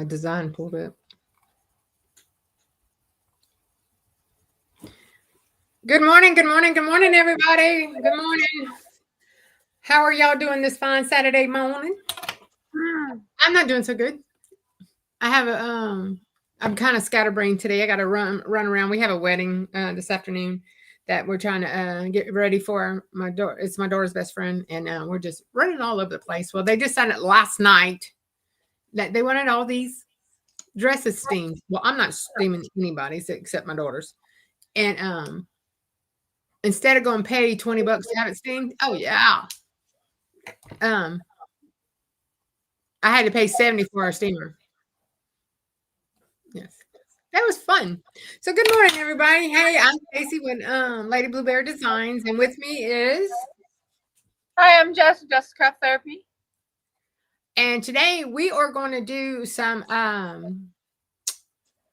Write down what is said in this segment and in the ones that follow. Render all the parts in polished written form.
design pulled up. Good morning, everybody. Good morning. How are y'all doing this fine Saturday morning? I'm not doing so good. I have I'm kind of scatterbrained today. I got to run around. We have a wedding this afternoon that we're trying to get ready for. It's my daughter's best friend, and we're just running all over the place. Well, they decided last night that they wanted all these dresses steamed. Well, I'm not steaming anybody's except my daughter's. And instead of going pay $20 to have it steamed, oh yeah. I had to pay 70 for our steamer. Yes. That was fun. So good morning, everybody. Hey, I'm Stacy with Lady Blueberry Designs, and with me is Hi, I'm Jess Craft Therapy. And today we are going to do some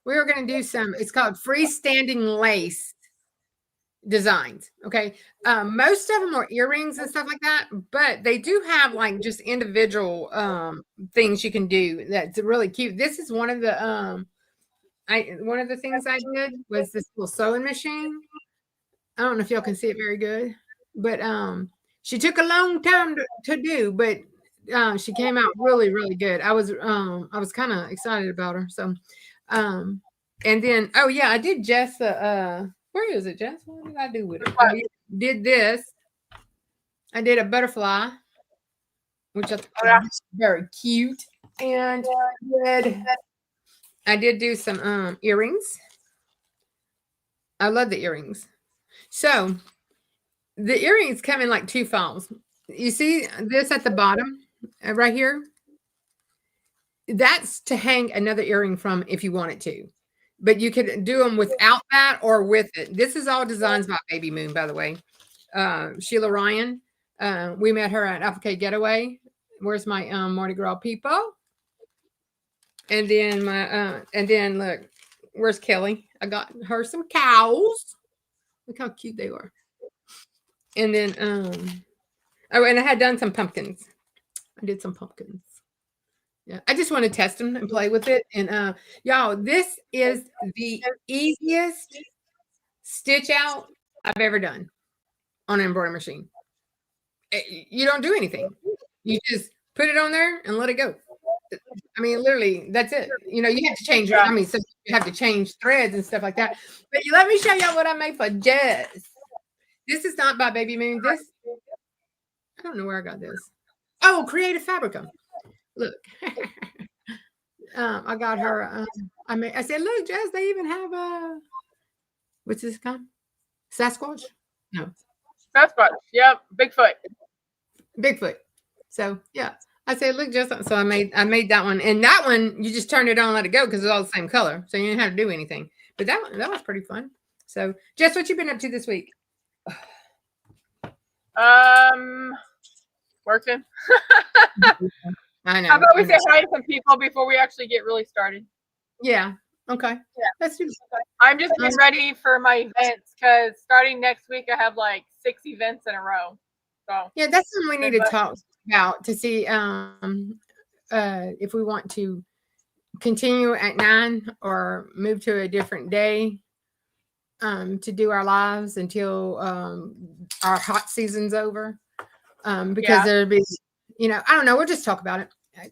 it's called freestanding lace designs. Okay. Most of them are earrings and stuff like that, but they do have like just individual things you can do that's really cute. This is one of the one of the things I did was this little sewing machine. I don't know if y'all can see it very good, but she took a long time to do, but she came out really, really good. I was kind of excited about her. So and then oh yeah, I did Jess where is it, Jess? What did I do with it? I did this. I did a butterfly, which I thought was very cute. And I did do some earrings. I love the earrings. So the earrings come in like two files. You see this at the bottom right here? That's to hang another earring from if you wanted to. But you could do them without that or with it. This is all designs by Baby Moon, by the way. Sheila Ryan. We met her at Alpha K Getaway. Where's my Mardi Gras people? And then look, where's Kelly? I got her some cows. Look how cute they are. And then oh, and I had done some pumpkins. I did some pumpkins. Yeah, I just want to test them and play with it. And y'all, this is the easiest stitch out I've ever done on an embroidery machine. You don't do anything. You just put it on there and let it go. I mean, literally, that's it. You know, you have to change. I mean, so you have to change threads and stuff like that. But let me show y'all what I made for Jess. This is not by Baby Moon. This, I don't know where I got this. Oh, Creative Fabrica. Look. I got her. I said, look, Jess, they even have what's this called? Sasquatch? No. Sasquatch. Yep. Bigfoot. So yeah. I said, look, Jess. So I made that one. And that one, you just turn it on and let it go because it's all the same color. So you didn't have to do anything. But that was pretty fun. So Jess, what you been up to this week? Working. I know. How about we say hi to some people before we actually get really started? Yeah. Okay. Yeah. Let's do. I'm just getting ready for my events because starting next week I have like 6 events in a row. So yeah, that's something we need to talk about to see if we want to continue at 9 or move to a different day to do our lives until our hot season's over. Because there'll be, I don't know. We'll just talk about it.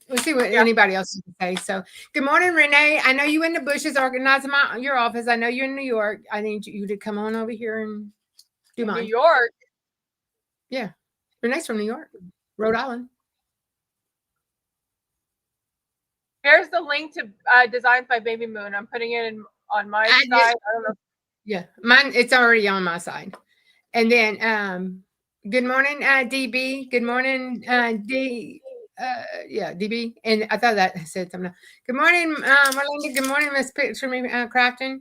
We'll see what anybody else can say. So, good morning, Renee. I know you in the bushes organizing your office. I know you're in New York. I need you to come on over here and do mine. New York? Yeah. Renee's from New York, Rhode Island. Here's the link to Designs by Baby Moon. I'm putting it on my side. I don't know. Yeah, mine. It's already on my side. And then, good morning, DB. Good morning, D. DB. And I thought that said something. Good morning, Marlene. Good morning, Miss Picture Me Crafton.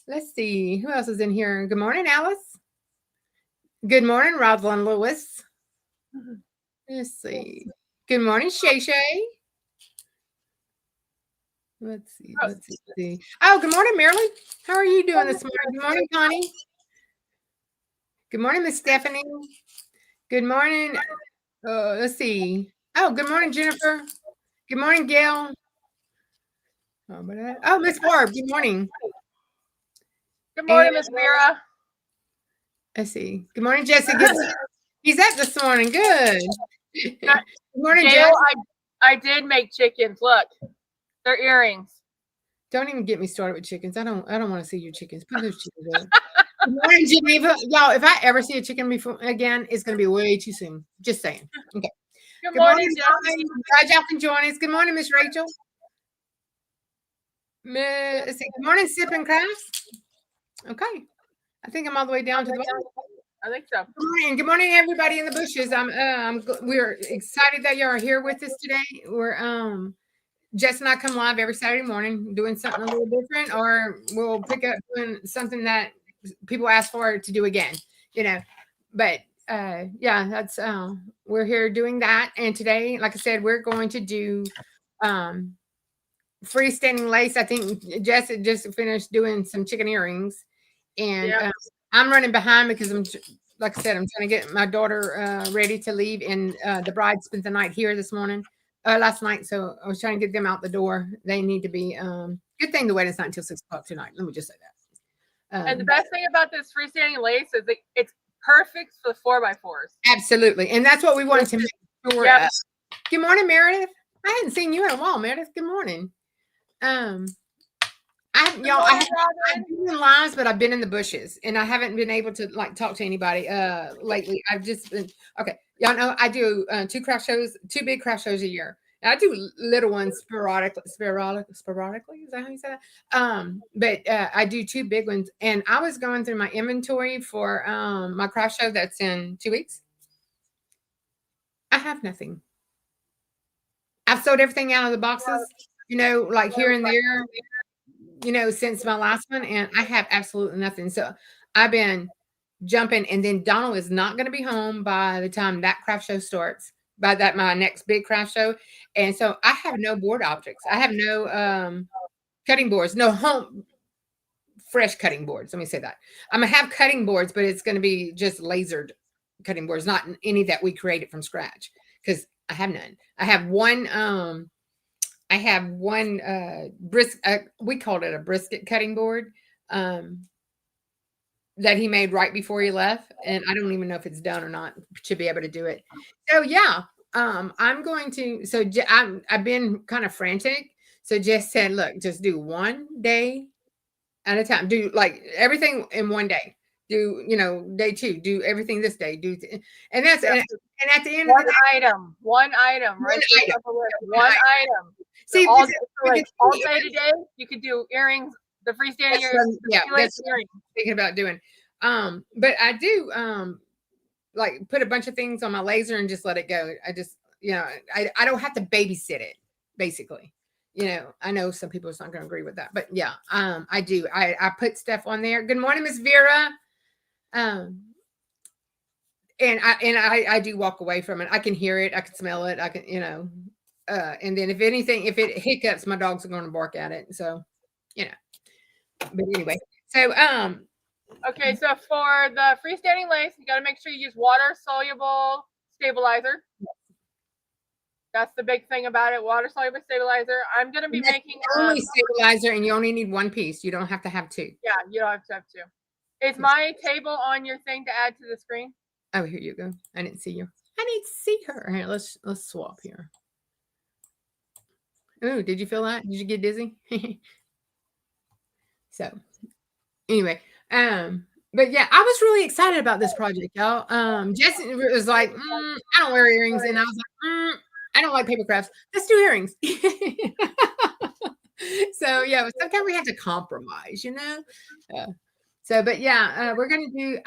Let's see who else is in here. Good morning, Alice. Good morning, Rosalind Lewis. Let's see. Good morning, Shay Shay. Let's see. Oh, good morning, Marilyn. How are you doing this morning? Good morning, Connie. Good morning, Miss Stephanie. Good morning. Let's see. Oh, good morning, Jennifer. Good morning, Gail. Oh, Miss Barb, good morning. Good And morning, Miss Vera. let's see. Good morning, Jesse. He's up this morning. Good. Good morning, Gail, Jess. I did make chickens. Look, they're earrings. Don't even get me started with chickens. I don't want to see your chickens. Put those chickens up. Good morning, Geneva. Y'all, if I ever see a chicken before again, it's gonna be way too soon. Just saying. Okay. Good Good morning, morning, Jesse. glad y'all can join us. Good morning, Miss Rachel. Let's see. Good morning, Sipping Crafts. Okay. I think I'm all the way down to the bottom. I think so. Good morning, everybody in the bushes. We're excited that you are here with us today. We're Jess and I come live every Saturday morning doing something a little different, or we'll pick up doing something that people ask for to do again, you know. But yeah, that's we're here doing that. And today, like I said, we're going to do freestanding lace. I think Jess had just finished doing some chicken earrings, and I'm running behind because like I said, I'm trying to get my daughter ready to leave, and the bride spent the night here this morning, last night. So I was trying to get them out the door. They need to be. Good thing the wedding's not until 6 o'clock tonight. Let me just say that. And the best thing about this freestanding lace is it's perfect for the 4x4s. Absolutely, and that's what we wanted to make sure. Yep. Good morning, Meredith. I hadn't seen you in a while, Meredith. Good morning. I've been in lives, but I've been in the bushes, and I haven't been able to like talk to anybody lately. I've just been okay. Y'all know I do two big craft shows a year. And I do little ones sporadically. Is that how you say that? But I do two big ones, and I was going through my inventory for my craft show that's in 2 weeks. I have nothing. I've sold everything out of the boxes, like here and there, since my last one, and I have absolutely nothing. So I've been jumping, and then Donald is not going to be home by the time that craft show starts, by that my next big craft show. And so I have no board objects. I have no cutting boards, no home fresh cutting boards. Let me say that. I'm going to have cutting boards, but it's going to be just lasered cutting boards, not any that we created from scratch, because I have none. I have one we called it a brisket cutting board that he made right before he left, and I don't even know if it's done or not to be able to do it. So yeah, I'm going to. So I've been kind of frantic. So Jess said, "Look, just do one day at a time. Do like everything in one day. Do day 2? Do everything this day. And that's and at the end one of the day, one item, right? One item. See, all day today, you could do earrings, the freestanding earrings. Yeah, that's what I'm thinking about doing. But I do like put a bunch of things on my laser and just let it go. I just, I don't have to babysit it, basically. I know some people are not going to agree with that, but yeah, I do. I put stuff on there. Good morning, Miss Vera. And I do walk away from it. I can hear it. I can smell it. I can, and then if it hiccups, my dogs are going to bark at it. So, but anyway, so, okay. So for the freestanding lace, you got to make sure you use water soluble stabilizer. That's the big thing about it. Water soluble stabilizer. I'm going to be making only stabilizer, and you only need one piece. You don't have to have two. Yeah, you don't have to have two. Is my table on your thing to add to the screen? Oh, here you go. I didn't see you. I need to see her. All right, let's swap here. Oh, did you feel that? Did you get dizzy? So, anyway, but yeah, I was really excited about this project, y'all. Jesse was like, I don't wear earrings, and I was like, I don't like paper crafts. Let's do earrings. So yeah, sometimes we have to compromise, So, but yeah,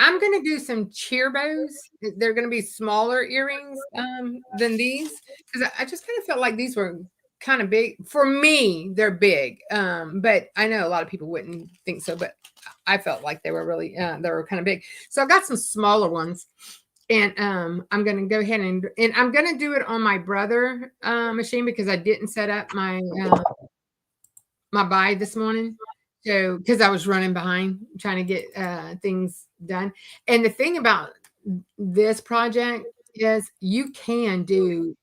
I'm going to do some cheer bows. They're going to be smaller earrings than these, because I just kind of felt like these were kind of big. For me, they're big. But I know a lot of people wouldn't think so, but I felt like they were really, they were kind of big. So I got some smaller ones, and I'm going to go ahead and I'm going to do it on my brother machine, because I didn't set up my buy this morning. So, because I was running behind trying to get things done. And the thing about this project is you can do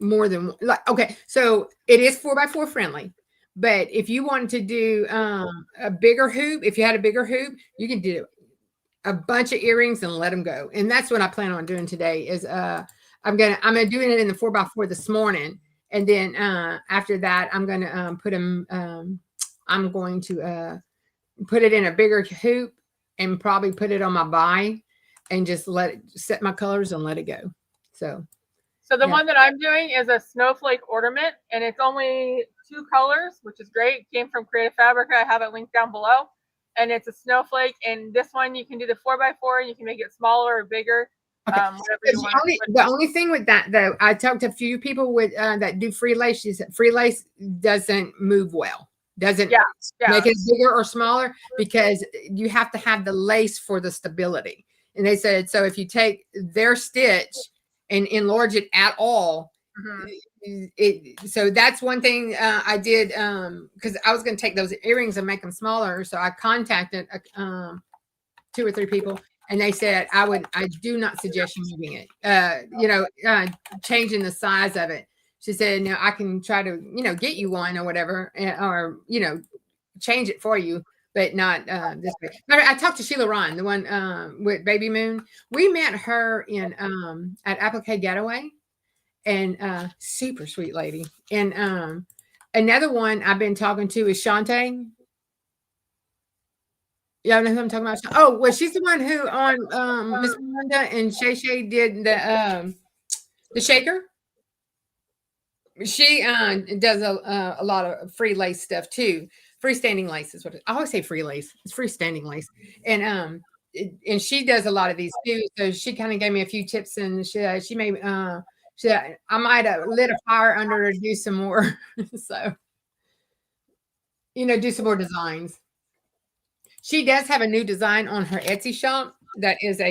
more than okay. So it is 4x4 friendly, But if you wanted to do a bigger hoop, if you had a bigger hoop, you can do a bunch of earrings and let them go. And that's what I plan on doing today is I'm doing it in the 4x4 this morning. And then after that, I'm gonna put them I'm going to put it in a bigger hoop and probably put it on my buy and just let it set my colors and let it go. So the one that I'm doing is a snowflake ornament, and it's only 2 colors, which is great. It came from Creative Fabrica. I have it linked down below. And it's a snowflake. And this one, you can do the 4x4, and you can make it smaller or bigger. Okay. Whatever you want. The only thing with that, though, I talked to a few people with that do free lace. She said free lace doesn't move well. Doesn't make it bigger or smaller because you have to have the lace for the stability. And they said, so if you take their stitch and enlarge it at all, so that's one thing I did because I was going to take those earrings and make them smaller. So I contacted 2 or 3 people. And they said, I do not suggest you moving it, changing the size of it. She said, no, I can try to, get you one or whatever, or, change it for you, but not this way. I talked to Sheila Ryan, the one with Baby Moon. We met her in at Applique Getaway, and super sweet lady. And another one I've been talking to is Shantae. Y'all know who I'm talking about? Oh, well, she's the one who on Miss Melinda and Shay did the shaker. She does a lot of free lace stuff too. Freestanding lace is what I always say. Free lace. It's freestanding lace, and she does a lot of these too. So she kind of gave me a few tips, and she made I might have lit a fire under her to do some more. So do some more designs. She does have a new design on her Etsy shop that is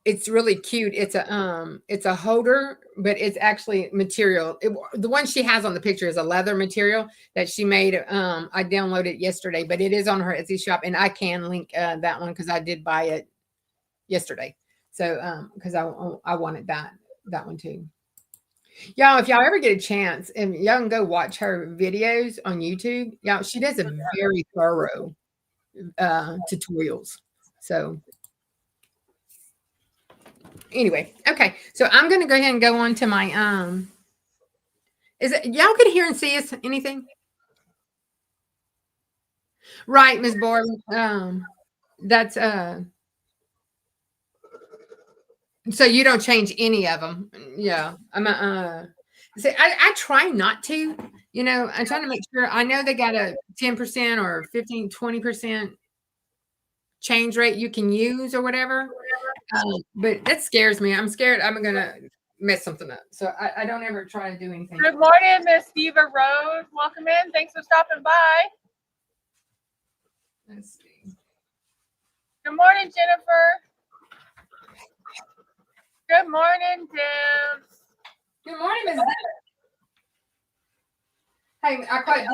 it's really cute. It's a holder, but it's actually material. The one she has on the picture is a leather material that she made. I downloaded it yesterday, but it is on her Etsy shop, and I can link that one because I did buy it yesterday. So because I wanted that one too. Y'all, if y'all ever get a chance, and y'all can go watch her videos on YouTube. Y'all, she does a very thorough tutorials. So anyway, okay. So I'm going to go ahead and go on to my is it y'all can hear and see us anything? Right, Ms. Borland. That's so you don't change any of them. Yeah. See, I try not to, I'm trying to make sure. I know they got a 10% or 15, 20% change rate you can use or whatever. But that scares me. I'm scared I'm going to mess something up. So I don't ever try to do anything. Good morning, Miss Diva Rose. Welcome in. Thanks for stopping by. Let's see. Good morning, Jennifer. Good morning, Dibs. Good morning, Ms. Hey, I caught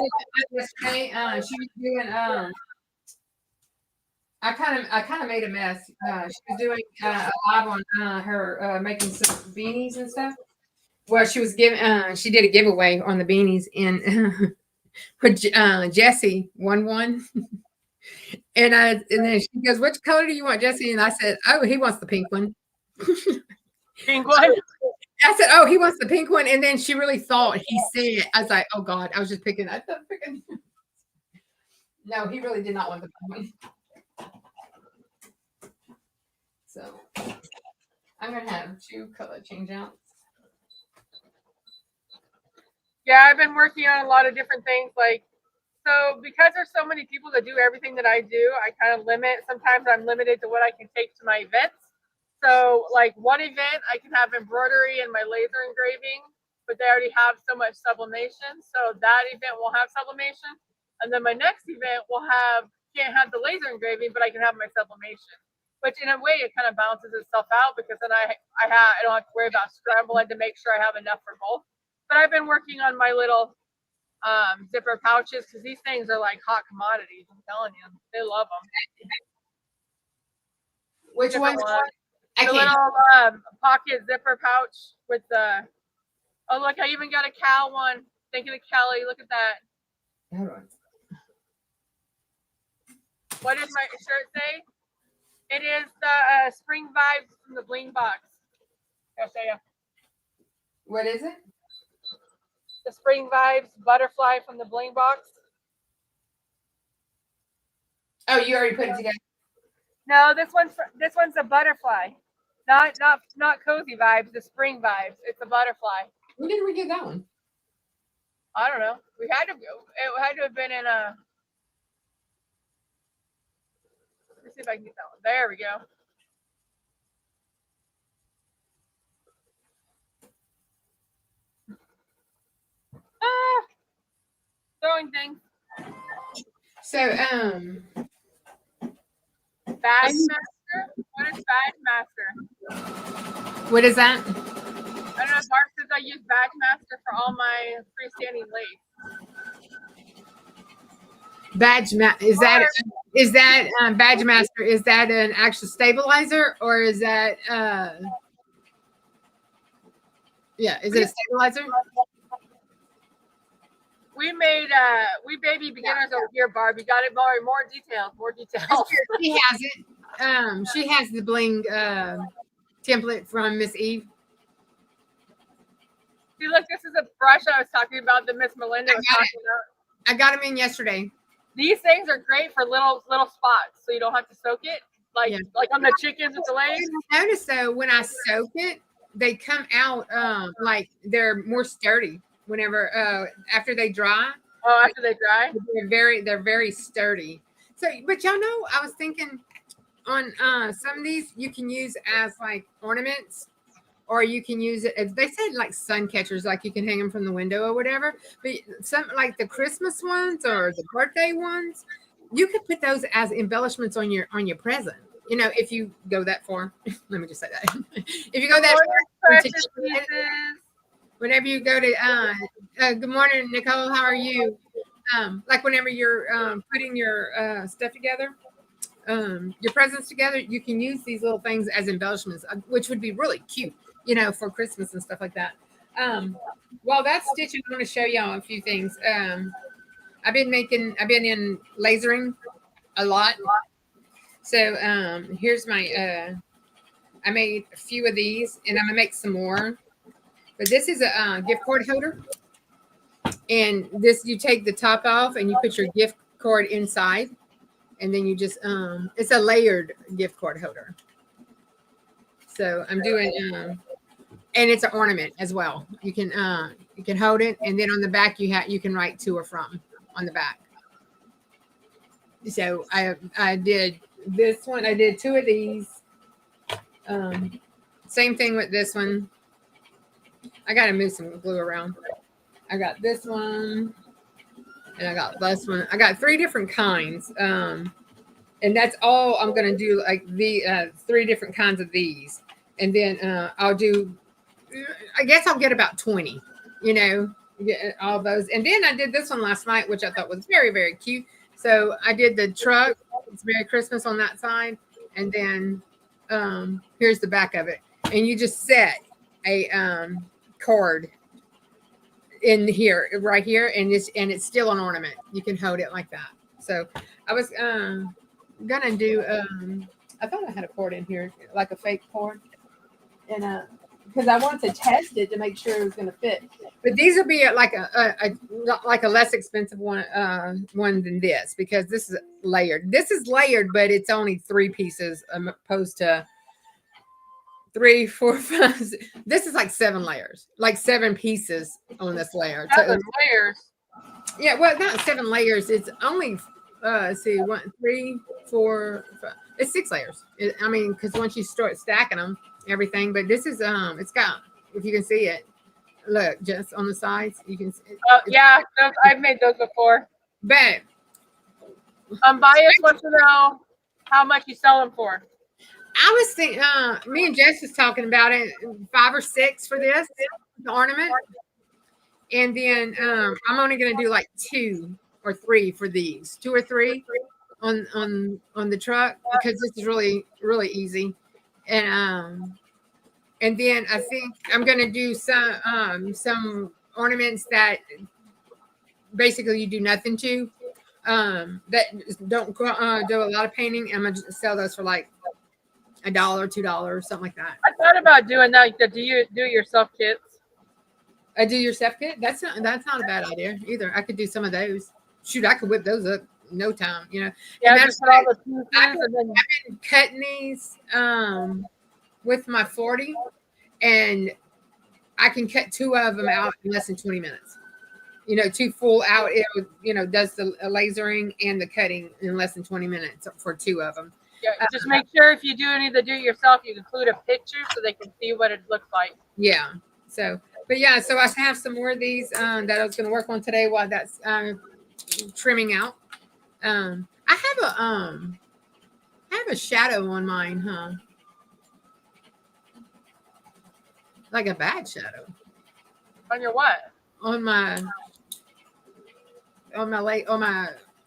yesterday. She was doing I kind of made a mess. She was doing a live on her making some beanies and stuff. Well, she was giving. She did a giveaway on the beanies, and Jesse won one. And then she goes, "Which color do you want, Jesse?" And I said, "Oh, he wants the pink one." Pink one. I said, "Oh, he wants the pink one." And then she really thought he said, I was like, "Oh God, I was just picking." I thought picking. No, he really did not want the pink one. So I'm gonna have 2 color change outs. Yeah, I've been working on a lot of different things. So because there's so many people that do everything that I do, I kind of limit. Sometimes I'm limited to what I can take to my events. So one event, I can have embroidery and my laser engraving, but they already have so much sublimation. So that event will have sublimation. And then my next event can't have the laser engraving, but I can have my sublimation. Which in a way it kind of balances itself out because then I don't have to worry about scrambling to make sure I have enough for both. But I've been working on my little zipper pouches because these things are like hot commodities. I'm telling you, they love them. Which one? The little pocket zipper pouch with the. Oh look, I even got a cow one. Thinking of Kelly. Look at that. Hold on. What does my shirt say? It is the Spring Vibes from the Bling Box. I'll show you. What is it? The Spring Vibes butterfly from the Bling Box. Oh, you already put it together. No, this one's a butterfly. Not cozy vibes, the spring vibes. It's a butterfly. When did we get that one? I don't know. It had to have been in a. Let's see if I can get that one. There we go. Throwing things. So, Badge Master? What is Badge Master? what is that? I don't know. Mark says I use Badge Master for all my freestanding lace. Is that Badge Master? Is that an actual stabilizer or is that yeah? Is it a stabilizer? We baby beginners over here, Barb. You got it more details. She has it. She has the bling template from Miss Eve. See, look, this is a brush I was talking about that Miss Melinda was talking about. I got them in yesterday. These things are great for little spots, so you don't have to soak it, like on the chickens with the legs. Notice though, when I soak it, they come out like they're more sturdy. Whenever after they dry. Oh, after they dry, they're very sturdy. So, but y'all know, I was thinking on some of these you can use as like ornaments, or you can use it. If they said like sun catchers, like you can hang them from the window or whatever. But some like the Christmas ones or the birthday ones, you could put those as embellishments on your present. You know, if you go that far. Let me just say that. If you go that far, whenever you go to good morning, Nicole, how are you? Like whenever you're putting your stuff together, your presents together, you can use these little things as embellishments, which would be really cute, you know, for Christmas and stuff like that. While that's stitching, I want to show y'all a few things. I've been in lasering a lot. So here's my I made a few of these and I'm gonna make some more. But this is a gift card holder. And this, you take the top off and you put your gift card inside. And then you just, it's a layered gift card holder. So I'm doing, and it's an ornament as well. You can hold it. And then on the back, you can write to or from on the back. So I did this one. I did two of these. Same thing with this one. I got to move some glue around. I got this one and I got this one. I got 3 different kinds. And that's all I'm going to do, like the 3 different kinds of these. And then I'll do, I guess I'll get about 20, you know, get all those. And then I did this one last night, which I thought was very, very cute. So I did the truck. It's Merry Christmas on that side. And then here's the back of it. And you just set a cord in here, right here, and it's still an ornament. You can hold it like that. So I was gonna do I thought I had a cord in here, like a fake cord, and because I wanted to test it to make sure it was gonna fit. But these will be like a less expensive one than this, because this is layered. This is layered, but it's only 3 pieces opposed to 3, 4, 5. This is like 7 layers, like 7 pieces on this layer. 7 layers. Yeah, well, not 7 layers. It's only let's see, 1, 3, 4, 5. It's 6 layers. I mean, because once you start stacking them, everything. But this is it's got, if you can see it, look, just on the sides, you can. Yeah, I've made those before. But Bias wants to know how much you sell them for. I was thinking, me and Jess was talking about it, 5 or 6 for this, the ornament. And then I'm only going to do like 2 or 3 for these, 2 or 3 on the truck, because this is really, really easy. And then I think I'm going to do some ornaments that basically you do nothing to. That don't do a lot of painting. I'm gonna sell those for like $1, $2, something like that. I thought about doing that, like the do-it-yourself kits. I do your step kit. That's not a bad idea either. I could do some of those. Shoot, I could whip those up in no time. You know. Yeah, And just put all the pieces I've and then been cutting these with my 40, and I can cut 2 of them out in less than 20 minutes. You know, 2 full out. It does the lasering and the cutting in less than 20 minutes for 2 of them. yeah, just make sure if you do any of the do-it-yourself, you include a picture so they can see what it looks like. Yeah. So, but yeah, so I have some more of these that I was going to work on today while that's trimming out. I have a shadow on mine, huh? Like a bad shadow. On your what? On my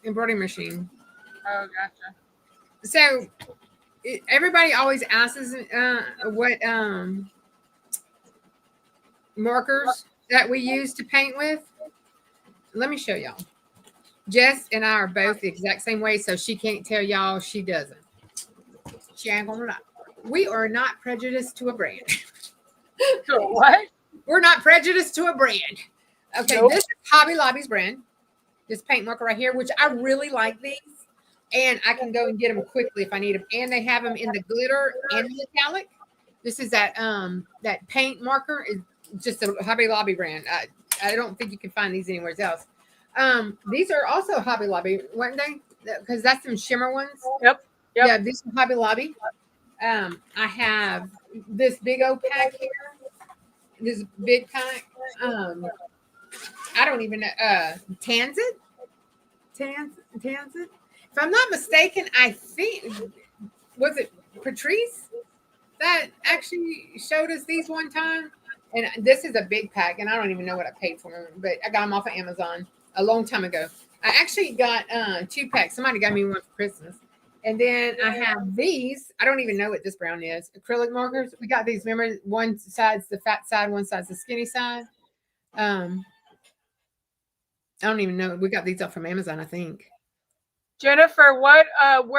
embroidery machine. Oh, gotcha. So everybody always asks what markers that we use to paint with. Let me show y'all. Jess and I are both the exact same way, so she can't tell y'all she doesn't. She ain't gonna lie. We are not prejudiced to a brand. So what? We're not prejudiced to a brand. Okay, Nope. This is Hobby Lobby's brand. This paint marker right here, which I really like these. And I can go and get them quickly if I need them. And they have them in the glitter and the metallic. This is that paint marker is just a Hobby Lobby brand. I don't think you can find these anywhere else. These are also Hobby Lobby, weren't they? Because that's some shimmer ones. Yep. Yeah, these are Hobby Lobby. I have this big old pack here. This big pack. I don't even know. Tanzit? If I'm not mistaken, I think, was it Patrice that actually showed us these one time? And this is a big pack, and I don't even know what I paid for them, but I got them off of Amazon a long time ago. I actually got 2 packs. Somebody got me one for Christmas. And then I have these. I don't even know what this brown is. Acrylic markers. We got these. Remember, one side's the fat side, one side's the skinny side. I don't even know. We got these up from Amazon, I think. Jennifer, where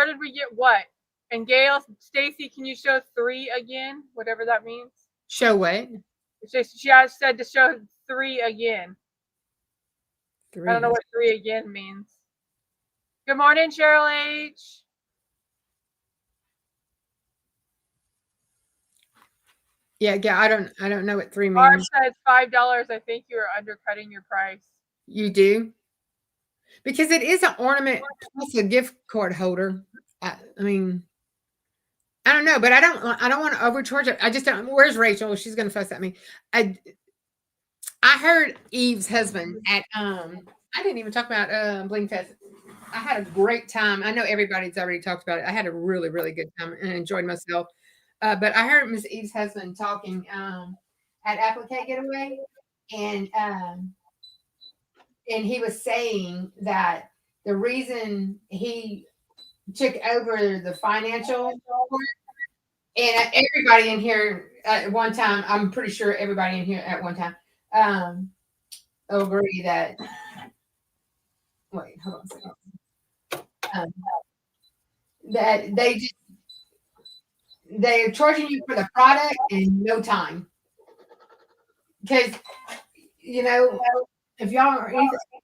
did we get what? And Gail, Stacy, can you show 3 again? Whatever that means. Show what? She has said to show 3 again. 3. I don't know what 3 again means. Good morning, Cheryl H. Yeah, I don't know what 3 means. Barb says $5. I think you are undercutting your price. You do? Because it is an ornament plus a gift card holder. I mean, I don't know, but I don't want to overcharge it. I just don't. Where's Rachel? She's gonna fuss at me. I heard Eve's husband at I didn't even talk about Bling Fest. I had a great time. I know everybody's already talked about it. I had a really, really good time and enjoyed myself. But I heard Miss Eve's husband talking at Applique Getaway, and he was saying that the reason he took over the financial part, and everybody in here at one time, I'm pretty sure everybody in here at one time agree that. Wait, hold on a second. That they're charging you for the product and no time, because if y'all are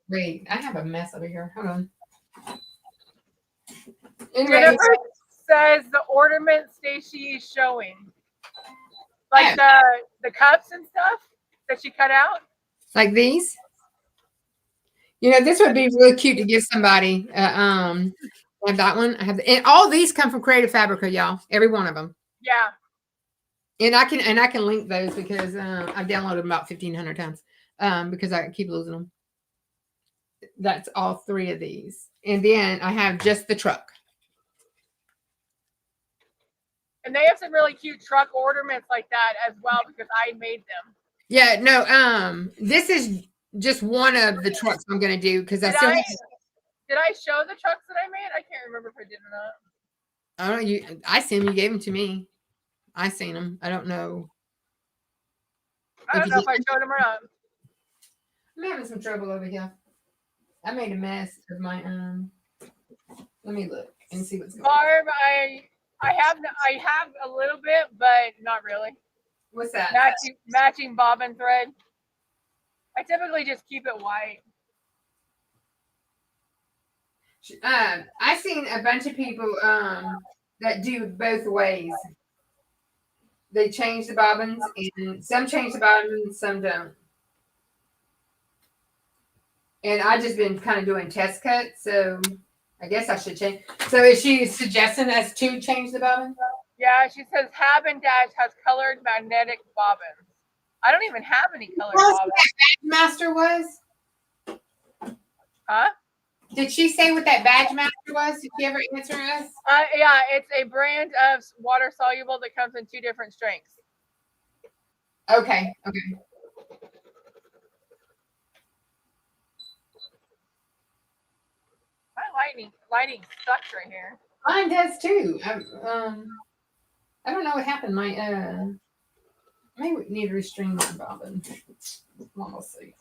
wait, I have a mess over here. Hold on. Anyway, Jennifer says the ornament Stacy is showing, like the cups and stuff that she cut out, like these. This would be really cute to give somebody. I have that one. I have, and all these come from Creative Fabrica, y'all. Every one of them. Yeah. And I can link those because I've downloaded them about 1,500 times because I keep losing them. That's all 3 of these, and then I have just the truck. And they have some really cute truck ornaments like that as well because I made them. Yeah, no, this is just one of the trucks I'm gonna do because did I show the trucks that I made? I can't remember if I did or not. I don't know. I seen them. You gave them to me. I seen them. I don't know. I don't know if I showed them or not. I'm having some trouble over here. I made a mess of my let me look and see what's going on. Barb, I have a little bit, but not really. What's that? Matching bobbin thread. I typically just keep it white. I've seen a bunch of people that do both ways. They change the bobbins, and some change the bobbins, some don't. And I just been kind of doing test cuts, so I guess I should change. So is she suggesting us to change the bobbin? Yeah, she says Haben Dash has colored magnetic bobbins. I don't even have any colored Tell us bobbins. what that badge master was. Huh? Did she say what that badge master was? Did she ever answer us? Yeah, it's a brand of water soluble that comes in 2 different strengths. Okay. My lighting sucks right here. Mine does too. I don't know what happened. My maybe we need to restring my bobbin. Well, we'll see.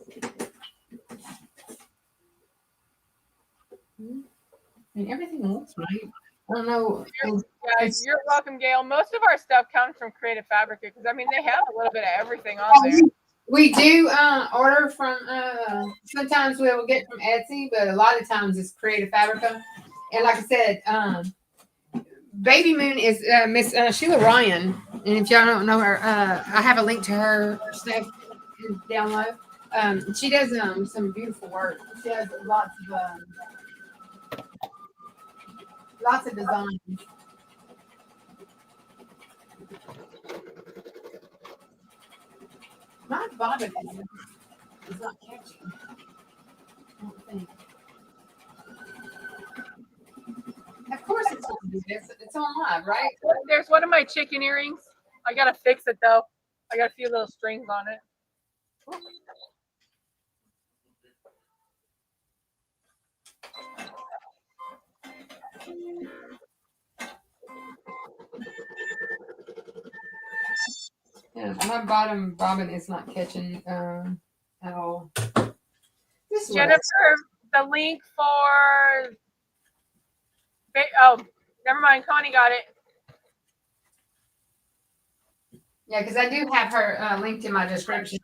I mean, everything looks right. I don't know. You're welcome, Gail. Most of our stuff comes from Creative Fabrica because I mean they have a little bit of everything on there. We do order from. Sometimes we will get from Etsy, but a lot of times it's Creative Fabrica. And like I said, Baby Moon is Miss Sheila Ryan, and if y'all don't know her, I have a link to her stuff down low. She does some beautiful work. She has lots of designs. My bobbin is not catching. I don't think. Of course it's going to do this. It's on live, right? There's one of my chicken earrings. I gotta fix it though. I got a few little strings on it. Yeah, my bottom bobbin is not catching at all. Jennifer, the link for oh, never mind. Connie got it. Yeah, because I do have her linked in my description.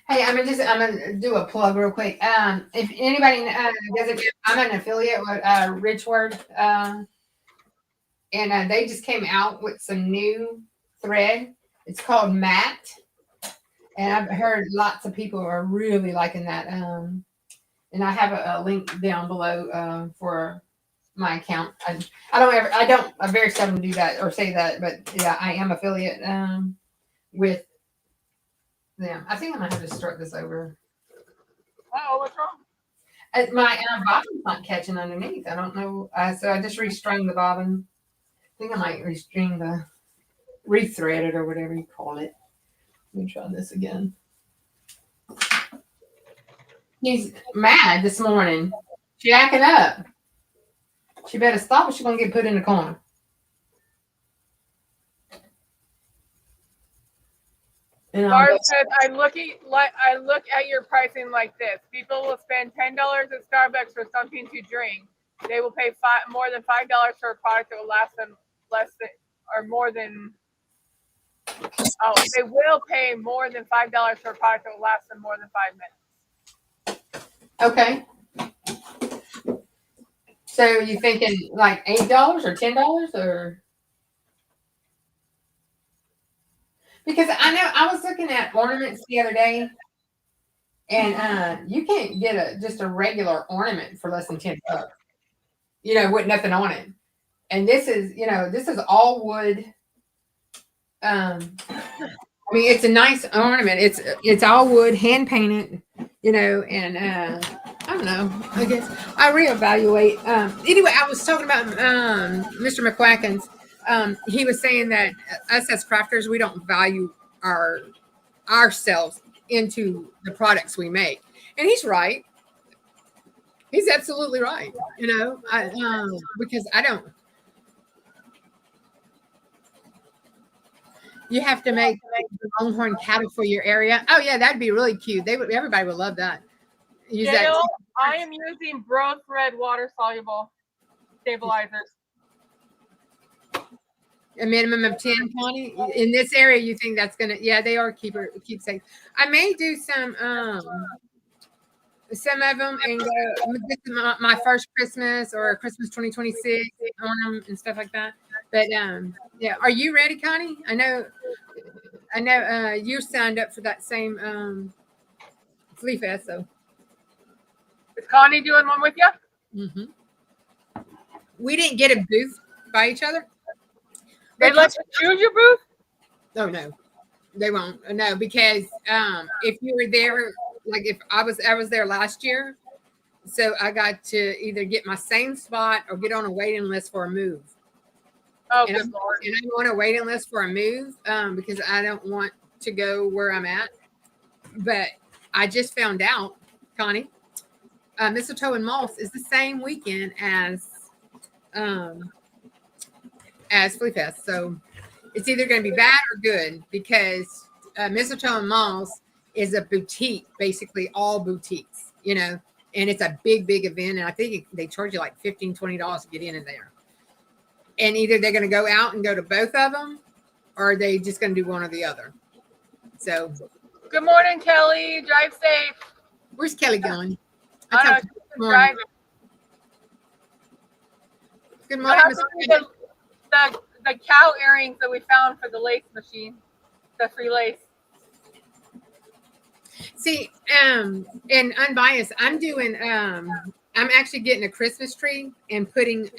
Hey, I'm gonna do a plug real quick. If anybody doesn't, I'm an affiliate with Richword, and they just came out with some new thread. It's called Matte, and I've heard lots of people are really liking that. And I have a link down below for my account. I very seldom do that or say that, but yeah, I am affiliate with them. I think I might have to start this over. Oh, what's wrong? My bobbin's not catching underneath. I don't know. So I just restrung the bobbin. I think I might rethread it or whatever you call it. Let me try this again. He's mad this morning. She acting up. She better stop or she's going to get put in the corner. Barb said, I look at your pricing like this. People will spend $10 at Starbucks for something to drink. They will pay more than $5 for a product that will last them they will pay more than $5 for a product that will last them more than 5 minutes. Okay. So you thinking like $8 or $10 or? Because I know I was looking at ornaments the other day, and you can't get just a regular ornament for less than $10. With nothing on it. And this is all wood. I mean, it's a nice ornament. It's all wood, hand painted. And I don't know. I guess I reevaluate. Anyway, I was talking about Mr. McQuacken's. He was saying that us as crafters, we don't value ourselves into the products we make, and he's right. He's absolutely right. Because I don't. You have to make longhorn cattle for your area. Oh yeah, that'd be really cute. Everybody would love that. Use that. Gail, I am using Bro Thread water soluble stabilizers. A minimum of 10, Connie? In this area, you think that's gonna? Yeah, they are keepsakes. I may do some of them and go. This is my first Christmas or Christmas 2026 on them and stuff like that. But yeah, are you ready, Connie? I know. You signed up for that same Flea Fest, so. Is Connie doing one with you? Mm-hmm. We didn't get a booth by each other. They let you choose your booth? Oh no, they won't. No, because if you were there, like if I was there last year, so I got to either get my same spot or get on a waiting list for a move. Oh, and good Lord. And I'm on a waiting list for a move because I don't want to go where I'm at. But I just found out, Connie, Mistletoe and Moss is the same weekend as Flea Fest. So it's either going to be bad or good because Mistletoe and Moss is a boutique, basically all boutiques, you know, and it's a big event. And I think they charge you like $15, $20 to get in there. And either they're going to go out and go to both of them or are they just going to do one or the other. So good morning, Kelly. Drive safe. Where's Kelly going? Driving. Good morning, the cow earrings that we found for the lace machine, the free lace. See, and unbiased, I'm doing. I'm actually getting a Christmas tree and putting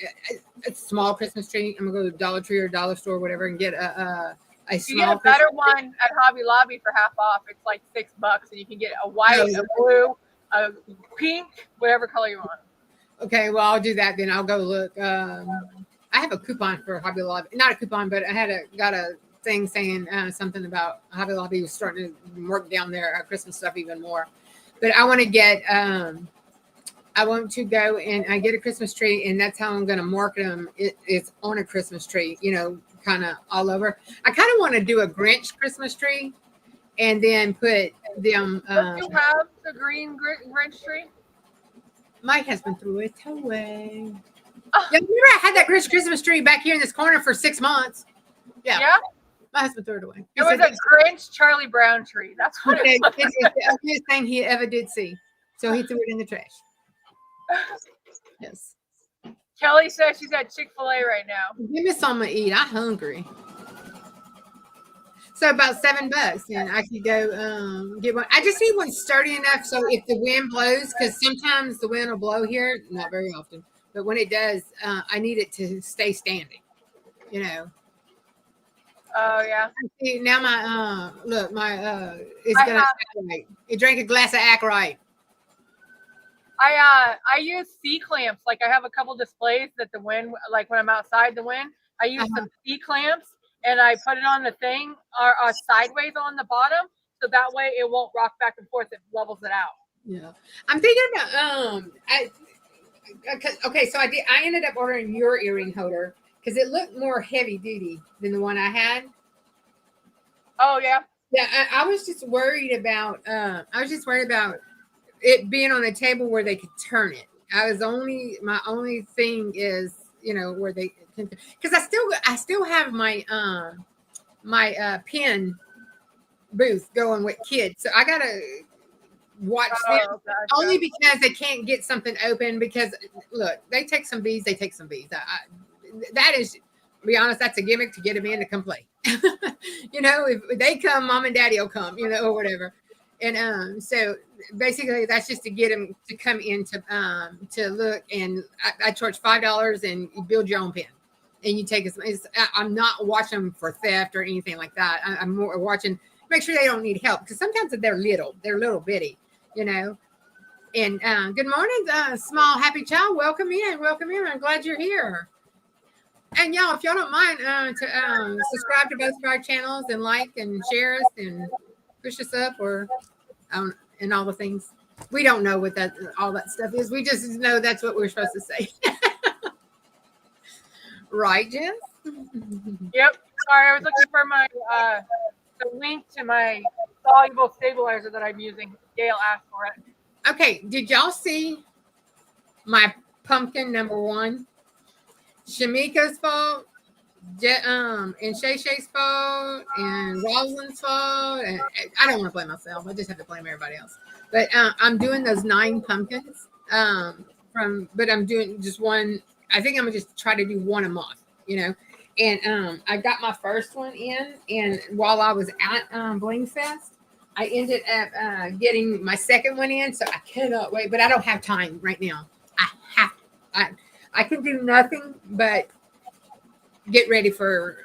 a small Christmas tree. I'm gonna go to Dollar Tree or Dollar Store, or whatever, and get a small. You get a better one at Hobby Lobby for half off. It's like $6, and you can get a white, a blue, a pink, whatever color you want. Okay, well I'll do that then. I'll go look. I have a coupon for Hobby Lobby, not a coupon, but I got a thing saying something about Hobby Lobby was starting to work down their Christmas stuff even more. But I want to get. I want to go and I get a Christmas tree, and that's how I'm going to market them. It's on a Christmas tree, you know, kind of all over. I kind of want to do a Grinch Christmas tree, and then put them. Do you have the green Grinch tree? My husband threw it away. Oh. Yeah, remember I had that Grinch Christmas tree back here in this corner for 6 months. Yeah. My husband threw it away. It was a Grinch Charlie Brown tree. That's what it was. It's the ugliest thing he ever did see. So he threw it in the trash. Yes. Kelly says she's at Chick-fil-A right now. Give me something to eat. I'm hungry. So about $7, and I could go get one. I just need one sturdy enough so if the wind blows, because sometimes the wind will blow here, not very often, but when it does, I need it to stay standing. You know. Oh yeah. See, now my look, my it's gonna saturate. It drank a glass of Ackroyd. I use C clamps. Like I have a couple displays that the wind, like when I'm outside the wind, I use some C clamps and I put it on the thing or sideways on the bottom, so that way it won't rock back and forth. It levels it out. Yeah, I'm thinking about okay, so I ended up ordering your earring holder because it looked more heavy duty than the one I had. Oh yeah. Yeah, I was just worried about. It being on a table where they could turn it. My only thing is, you know, where they can, because I still have my pen booth going with kids, so I gotta watch them only because they can't get something open. Because look, they take some bees. That is, to be honest, that's a gimmick to get them in to come play. You know, if they come, mom and daddy will come, you know, or whatever. And so basically that's just to get them to come in to look, and I charge $5 and you build your own pen and you take I'm not watching them for theft or anything like that. I'm more watching, make sure they don't need help, because sometimes they're little bitty, you know. And good morning, small happy child. Welcome in. I'm glad you're here. And y'all, if y'all don't mind to subscribe to both of our channels and like and share us and push us up, or and all the things. We don't know what all that stuff is. We just know that's what we're supposed to say. Right, Jess? Yep. Sorry, I was looking for my the link to my soluble stabilizer that I'm using. Gail asked for it. Okay, did y'all see my pumpkin number one? Shamika's fault, and Shay Shay's fault, and Rosalind's fault, and I don't want to blame myself. I just have to blame everybody else. But I'm doing those 9 pumpkins. But I'm doing just one. I think I'm gonna just try to do one a month. And I got my first one in, and while I was at Bling Fest, I ended up getting my second one in. So I cannot wait, but I don't have time right now. I can do nothing but get ready for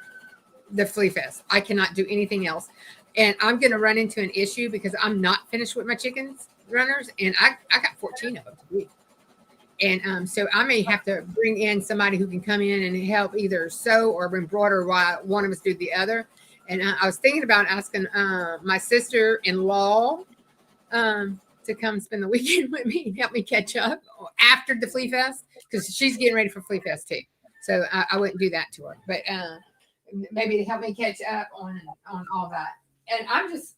the Flea Fest. I cannot do anything else. And I'm going to run into an issue because I'm not finished with my chickens runners. And I got 14 of them to do. And so I may have to bring in somebody who can come in and help either sew or embroider while one of us do the other. And I was thinking about asking my sister-in-law to come spend the weekend with me and help me catch up after the Flea Fest, because she's getting ready for Flea Fest too. So I wouldn't do that to her, but maybe to help me catch up on all that. And I'm just,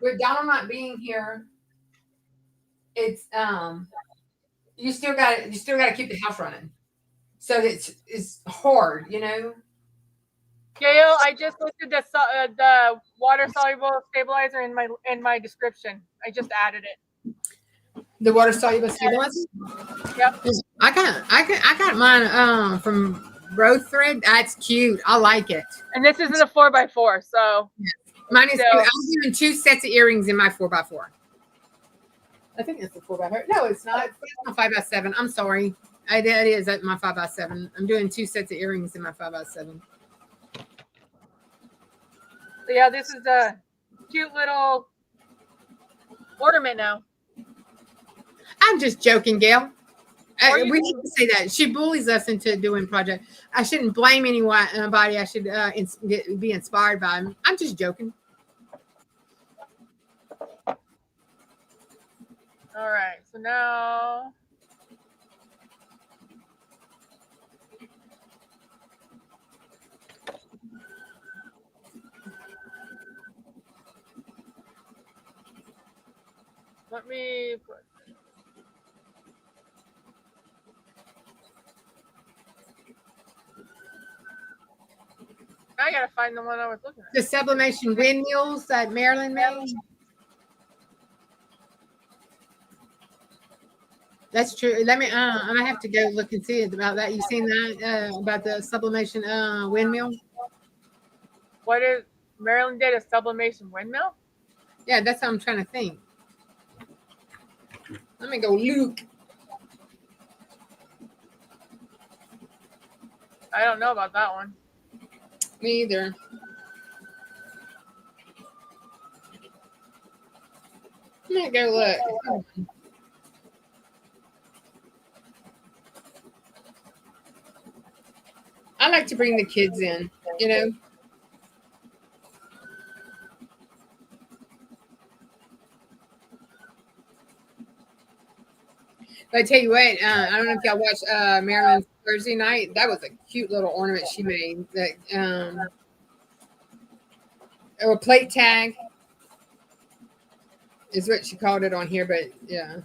with Donald not being here, it's you still got to keep the house running. So it's hard, Gail, I just listed the water soluble stabilizer in my description. I just added it. The water soluble stabilizer. Yep. I got mine from Growth Thread. That's cute. I like it. And this isn't a 4x4, so mine is. I'm doing 2 sets of earrings in my 4x4. I think it's a 4x4. No, it's not. It's not 5x7. I'm sorry. It is at my 5x7. I'm doing 2 sets of earrings in my 5x7. So yeah, this is a cute little ornament now. I'm just joking, Gail. We need to say that. She bullies us into doing projects. I shouldn't blame anybody. I should be inspired by them. I'm just joking. All right, so now let me put. I gotta find the one I was looking at. The sublimation windmills that Marilyn made. That's true. Let me. I have to go look and see about that. You seen that about the sublimation windmill? What is Marilyn did a sublimation windmill? Yeah, that's what I'm trying to think. Let me go look. I don't know about that one. Me either. Let me go look. I like to bring the kids in, But I tell you what, I don't know if y'all watched Marilyn's Thursday night. That was a cute little ornament she made. That a plate tag is what she called it on here, but yeah.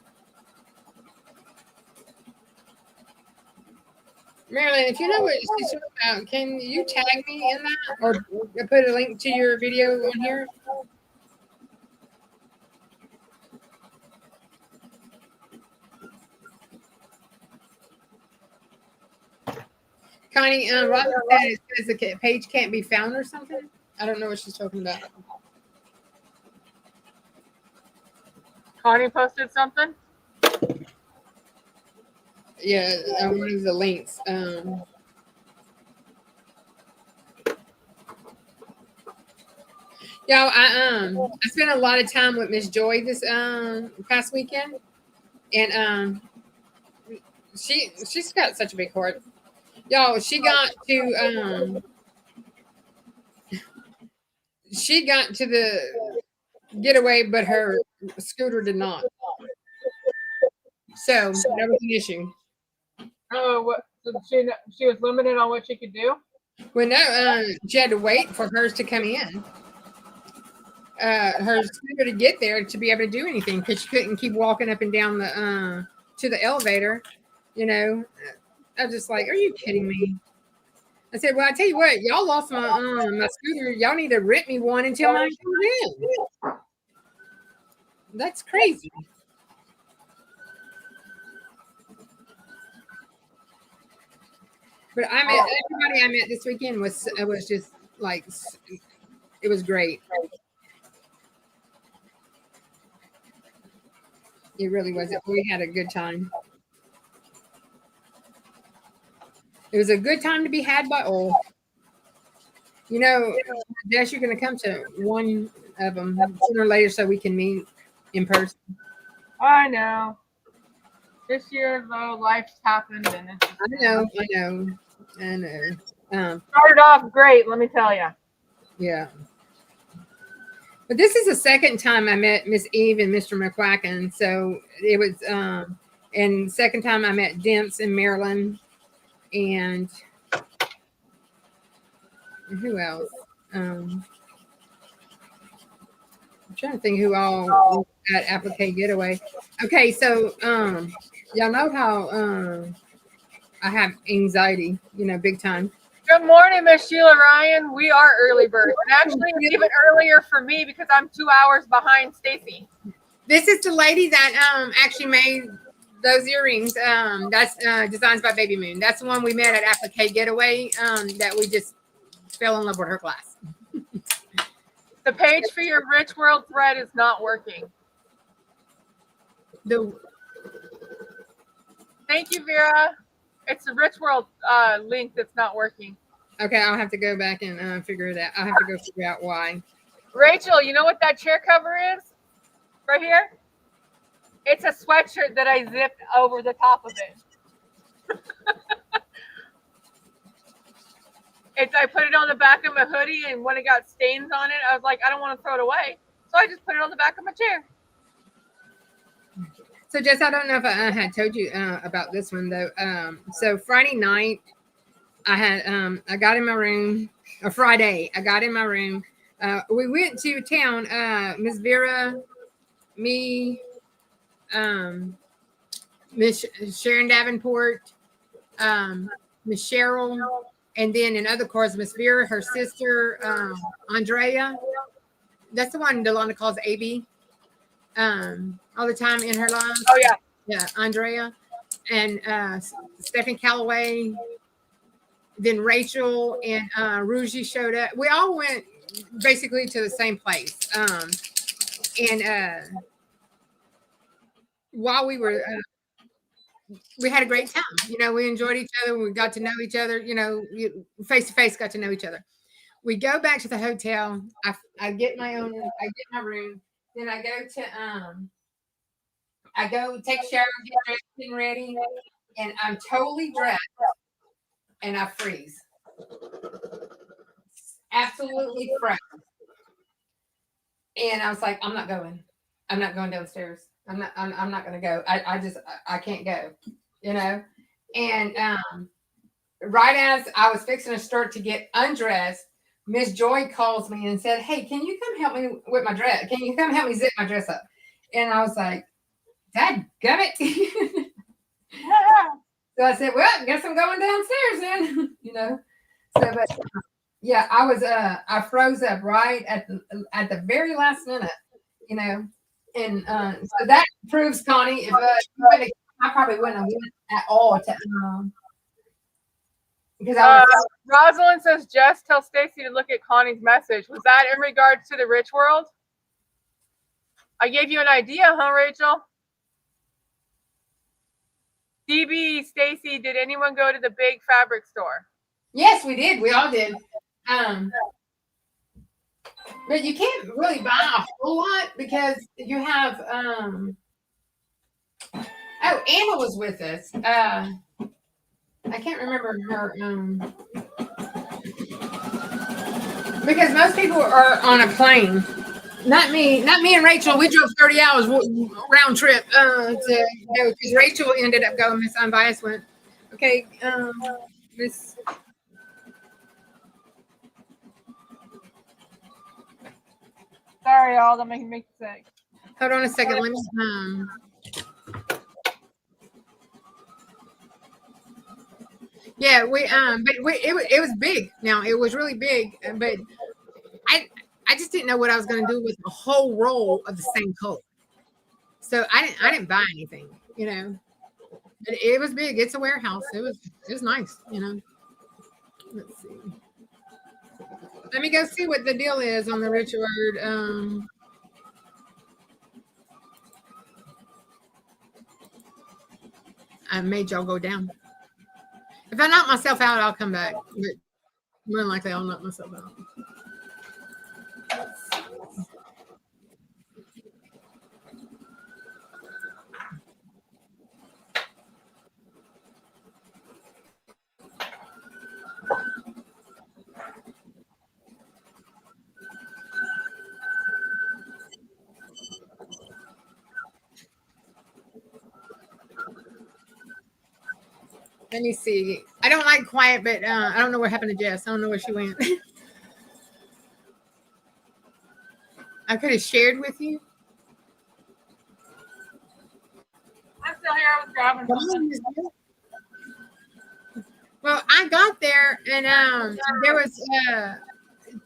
Marilyn, if you know what she's talking about, can you tag me in that or put a link to your video on here? Connie, Robin said it says the page can't be found or something. I don't know what she's talking about. Connie posted something? Yeah, one of the links. Y'all, I spent a lot of time with Miss Joy this past weekend, and she's got such a big heart. Y'all, she got to the getaway, but her scooter did not. So that was an issue. Oh, what? So she was limited on what she could do? Well, no, she had to wait for hers to come in. Her scooter to get there to be able to do anything because she couldn't keep walking up and down the to the elevator. You know, I was just like, "Are you kidding me?" I said, "Well, I tell you what, y'all lost my scooter. Y'all need to rent me one until mine comes in." That's crazy. But I met everybody I met this weekend was just like it was great. It really was. We had a good time. It was a good time to be had by all. You know, Jess, you're going to come to one of them sooner or later so we can meet in person. I know. This year, though, life's happened, and it's I know, I know, I know. Started off great, let me tell you. Yeah. But this is the second time I met Miss Eve and Mr. McQuacken. So it was, and second time I met Demps and Marilyn and who else? I'm trying to think who all at Applique Getaway. Okay, so y'all know how I have anxiety, big time. Good morning, Miss Sheila Ryan. We are early birds. And actually, it's even earlier for me because I'm 2 hours behind Stacy. This is the lady that actually made those earrings. That's Designs by Baby Moon. That's the one we met at Applique Getaway that we just fell in love with her class. The page for your Rich World thread is not working. Thank you, Vera. It's the Rich World link that's not working. Okay, I'll have to go back and figure it out. I'll have to go figure out why. Rachel, you know what that chair cover is? Right here? It's a sweatshirt that I zipped over the top of it. I put it on the back of my hoodie, and when it got stains on it, I was like, I don't want to throw it away. So I just put it on the back of my chair. So, Jess, I don't know if I had told you about this one, though. So Friday night, I got in my room, or Friday, I got in my room. We went to town, Miss Vera, me, Miss Sharon Davenport, Miss Cheryl, and then in other cars, Miss Vera, her sister, Andrea. That's the one Delana calls AB. All the time in her life. Oh, yeah. Yeah, Andrea. And Stephanie Calloway. Then Rachel and Rougie showed up. We all went basically to the same place. And while we were, we had a great time. We enjoyed each other. We got to know each other, face to face, got to know each other. We go back to the hotel. I get my room. Then I go take a shower, get dressed and ready, and I'm totally dressed, and I freeze. Absolutely froze. And I was like, I'm not going. I'm not going downstairs. I'm not going to go. I can't go, And right as I was fixing to start to get undressed, Miss Joy calls me and said, "Hey, can you come help me with my dress? Can you come help me zip my dress up?" And I was like, "Dad, gummit." So I said, "Well, I guess I'm going downstairs then." So, but yeah, I froze up right at the very last minute, and so that proves, Connie, if I probably wouldn't have went at all to because Rosalind says, "Just tell Stacy to look at Connie's message." Was that in regards to the Rich World? I gave you an idea, huh, Rachel? DB, Stacy, did anyone go to the big fabric store? Yes, we did. We all did. But you can't really buy a whole lot because you have Anna was with us. I can't remember her because most people are on a plane. Not me and Rachel. We drove 30 hours round trip to go because Rachel ended up going. Miss Unbiased went, okay, Miss Sorry, y'all. That making me sick. Hold on a second. Let me. Yeah, it was big. Now it was really big, but I just didn't know what I was going to do with a whole roll of the same color. So I didn't buy anything, you know. But it was big. It's a warehouse. It was nice, you know. Let's see. Let me go see what the deal is on the Richard. I made y'all go down. If I knock myself out, I'll come back. But more than likely, I'll knock myself out. Let me see. I don't like quiet, but I don't know what happened to Jess. I don't know where she went. I could have shared with you. I'm still here. I was grabbing something. Well, I got there and there was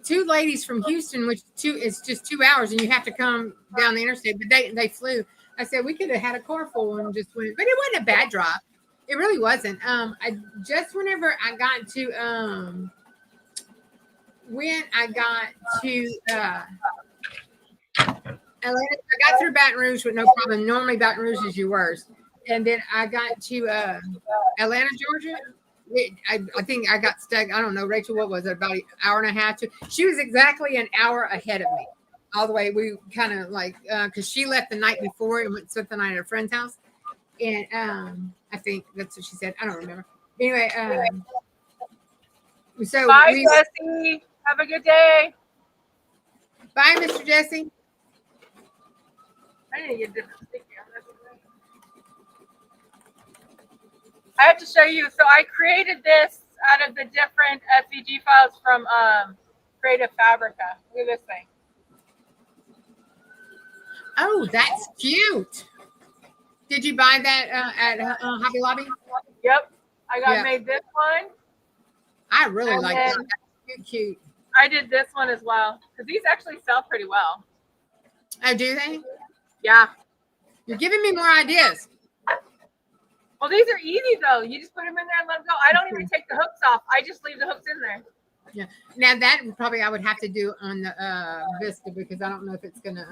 2 ladies from Houston, which it's just 2 hours, and you have to come down the interstate. But they flew. I said we could have had a car full and just went, but it wasn't a bad drive. It really wasn't. I just whenever I got to when I got to Atlanta, I got through Baton Rouge with no problem. Normally Baton Rouge is your worst, and then I got to Atlanta, Georgia. I think I got stuck. I don't know, Rachel. What was it? About an hour and a half. She was exactly an hour ahead of me. All the way. We kind of like because she left the night before and went spent the night at a friend's house, and I think that's what she said. I don't remember. Anyway, so bye, Jesse. Have a good day. Bye, Mr. Jesse. I need to get different sticky on this. I have to show you. So I created this out of the different SVG files from Creative Fabrica. Look at this thing. Oh, that's cute. Did you buy that at Hobby Lobby? Yep. I made this one. I really like that. That's cute. I did this one as well because these actually sell pretty well. Oh, do they? Yeah. You're giving me more ideas. Well, these are easy though. You just put them in there and let them go. I don't even take the hooks off. I just leave the hooks in there. Yeah. Now that probably I would have to do on the Vista because I don't know if it's gonna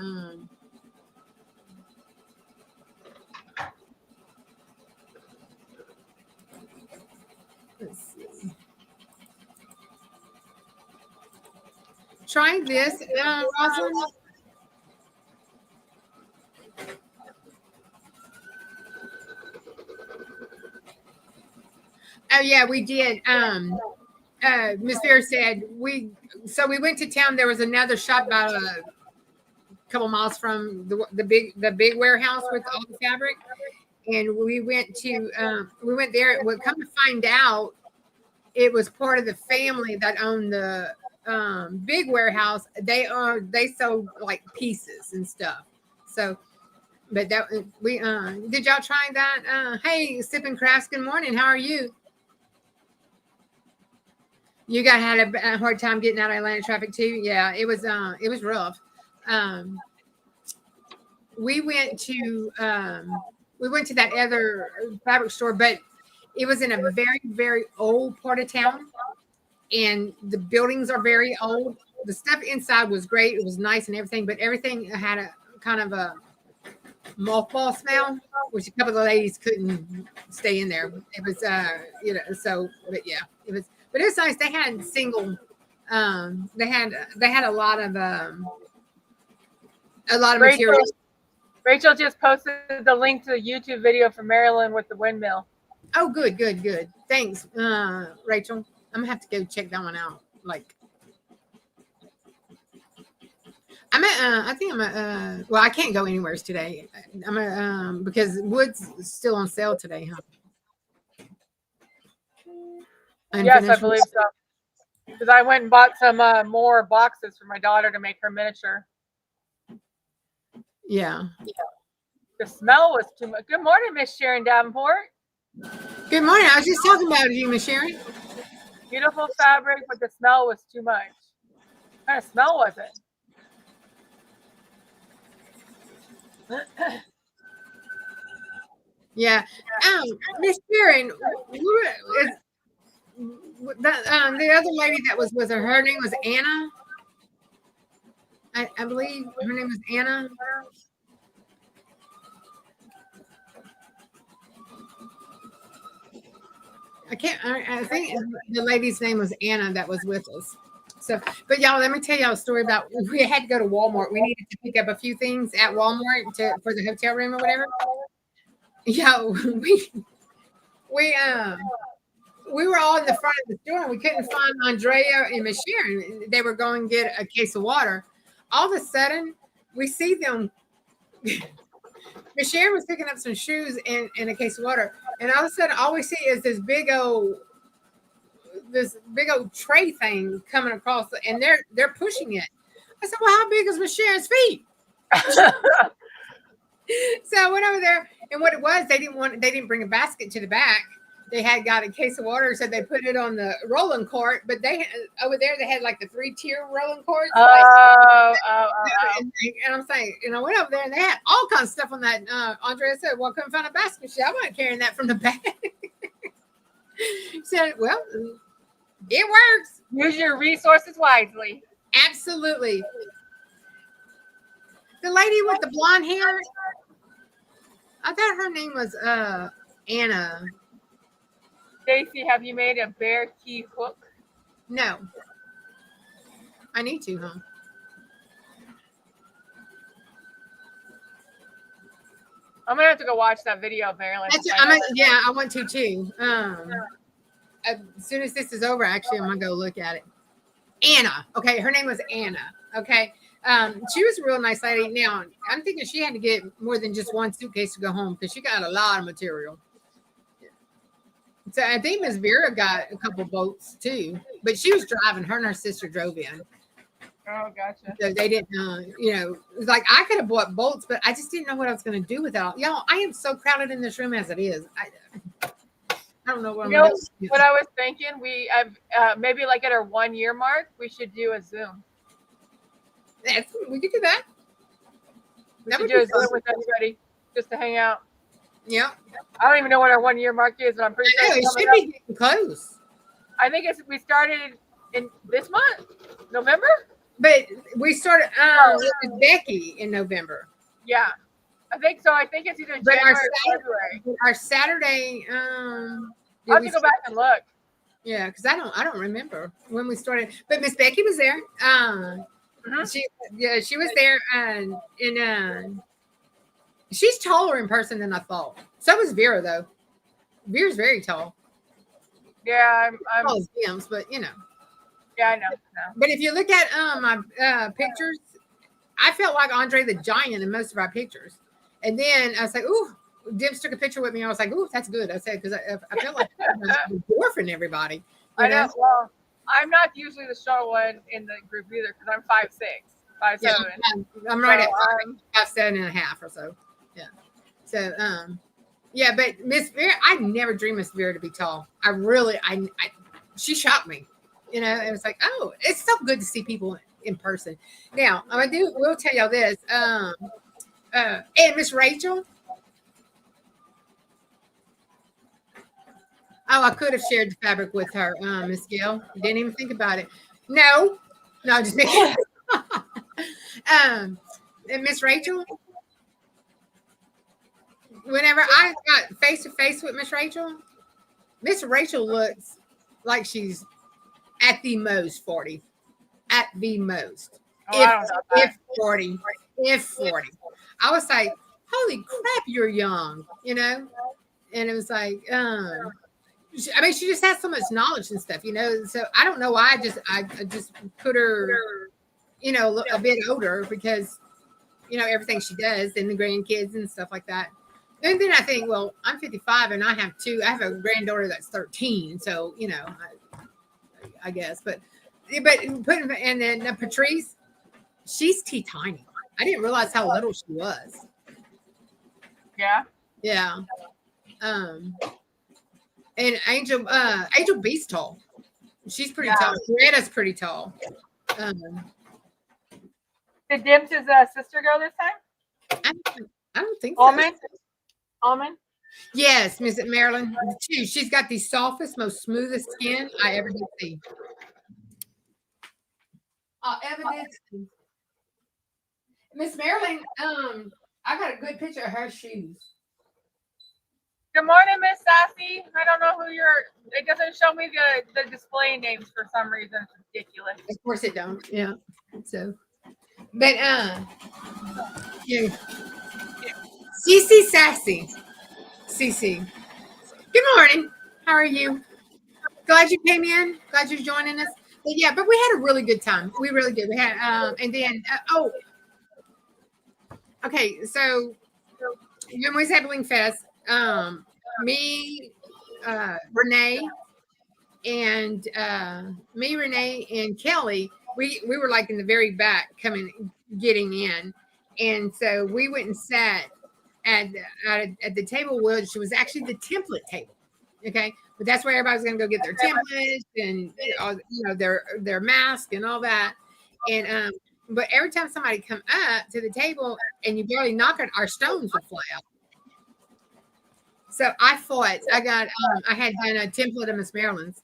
let's see. Try this, Rosalind. Oh yeah, we did. Miss Vera said we went to town. There was another shop about a couple miles from the big warehouse with all the fabric, and we went there. We'll come to find out, it was part of the family that owned the big warehouse. They sold like pieces and stuff. So, but that we did y'all try that? Hey, Sipping Crafts. Good morning. How are you? You guys had a hard time getting out of Atlanta traffic too. Yeah, it was rough. We went to that other fabric store, but it was in a very, very old part of town, and the buildings are very old. The stuff inside was great. It was nice and everything, but everything had a kind of a mothball smell, which a couple of the ladies couldn't stay in there. It was, so, but yeah, it was nice. They had single, they had a lot of material. Rachel just posted the link to the YouTube video from Maryland with the windmill. Oh, good. Thanks, Rachel. I'm gonna have to go check that one out. Like, well, I can't go anywhere today. Because wood's still on sale today, huh? Yes, I believe so. Because I went and bought some more boxes for my daughter to make her miniature. Yeah. The smell was too much. Good morning, Miss Sharon Davenport. Good morning. I was just talking about you, Miss Sharon. Beautiful fabric, but the smell was too much. What kind of smell was it? Yeah. Miss Sharon, the other lady that was with her name was Anna. I believe her name was Anna. I think the lady's name was Anna that was with us. So, but y'all, let me tell y'all a story about we had to go to Walmart. We needed to pick up a few things at Walmart for the hotel room or whatever. Yeah, we were all in the front of the store and we couldn't find Andrea and Miss Sharon. They were going to get a case of water. All of a sudden, we see them. Miss Sharon was picking up some shoes and a case of water, and all of a sudden, all we see is this big old tray thing coming across, and they're pushing it. I said, "Well, how big is Miss Sharon's feet?" So I went over there, and what it was, they didn't bring a basket to the back. They had got a case of water, so they put it on the rolling cart. But over there they had like the 3-tier rolling carts. And I'm saying, I went over there and they had all kinds of stuff on that. Andrea said, "Well, I couldn't find a basket." She said, "I wasn't carrying that from the back." Said, "Well, it works. Use your resources wisely." Absolutely." The lady with the blonde hair, I thought her name was Anna. Stacy, have you made a bear key hook? No. I need to, huh? I'm gonna have to go watch that video of Marilyn. Yeah, I want to too. As soon as this is over, actually, I'm gonna go look at it. Anna. Okay, her name was Anna. Okay. She was a real nice lady. Now, I'm thinking she had to get more than just one suitcase to go home because she got a lot of material. So I think Miss Vera got a couple boats too, but she was driving. Her and her sister drove in. Oh, gotcha. So they didn't, it was like I could have bought boats, but I just didn't know what I was going to do with it all. Y'all, I am so crowded in this room as it is. I don't know what I'm going to do. What I was thinking, maybe like at our 1 year mark, we should do a Zoom. We could do that. We should do a Zoom with everybody just to hang out. Yeah. I don't even know what our 1 year mark is, but I'm pretty sure it should be getting close. I think we started in this month, November. But we started with Becky in November. Yeah, I think so. I think it's either January or February. Our Saturday. I'll have to go back and look. Yeah, because I don't remember when we started. But Miss Becky was there. She was there, and she's taller in person than I thought. So was Vera, though. Vera's very tall. Yeah, I'm tall as Dim's, but you know. Yeah, I know. But if you look at my pictures, I felt like Andre the Giant in most of our pictures. And then I was like, "Ooh," Dims took a picture with me. I was like, "Ooh, that's good." I said because I felt like I was dwarfing everybody. I know. Well, I'm not usually the short one in the group either because I'm 5'6", 5'7". Yeah, I'm right at 5'7.5" or so. Yeah. So yeah, but Miss Vera, I never dreamed Miss Vera to be tall. She shocked me. You know, it was like, oh, it's so good to see people in person. Now, we'll tell y'all this. And Miss Rachel. Oh, I could have shared the fabric with her, Miss Gail. Didn't even think about it. No, just me. And Miss Rachel. Whenever I got face to face with Miss Rachel looks like she's at the most 40. At the most. If 40. I was like, holy crap, you're young, you know? And it was like, she just has so much knowledge and stuff, you know? So I don't know why I just put her, you know, a bit older because, you know, everything she does and the grandkids and stuff like that. And then I think, well, I'm 55 and I have a granddaughter that's 13. So, you know, I guess, and then Patrice, she's teeny tiny. I didn't realize how little she was. Yeah. Yeah. Um, and Angel B's tall. She's pretty Yeah. tall. Greta's pretty tall. Um, Did Dim's sister go this time? I don't think so. Almond? Almond? Yes, Miss Marilyn. She's got the softest, most smoothest skin I ever did see. Ever did see. Miss Marilyn, I got a good picture of her shoes. Good morning, Miss Sassy. I don't know who you're. It doesn't show me the display names for some reason. It's ridiculous. Of course it don't. Yeah. So, but yeah. CC Sassy. CC. Good morning. How are you? Glad you came in. Glad you're joining us. But yeah, but we had a really good time. We really did. We had and then okay. So when we had Bling Fest, me, Renee, and Kelly, we were like in the very back getting in, and so we went and sat at the table, which was actually the template table. Okay, but that's where everybody's going to go get their templates and their mask and all that. And but every time somebody come up to the table and you barely knock it, our stones would fly out. So I fought. I had done a template of Miss Maryland's,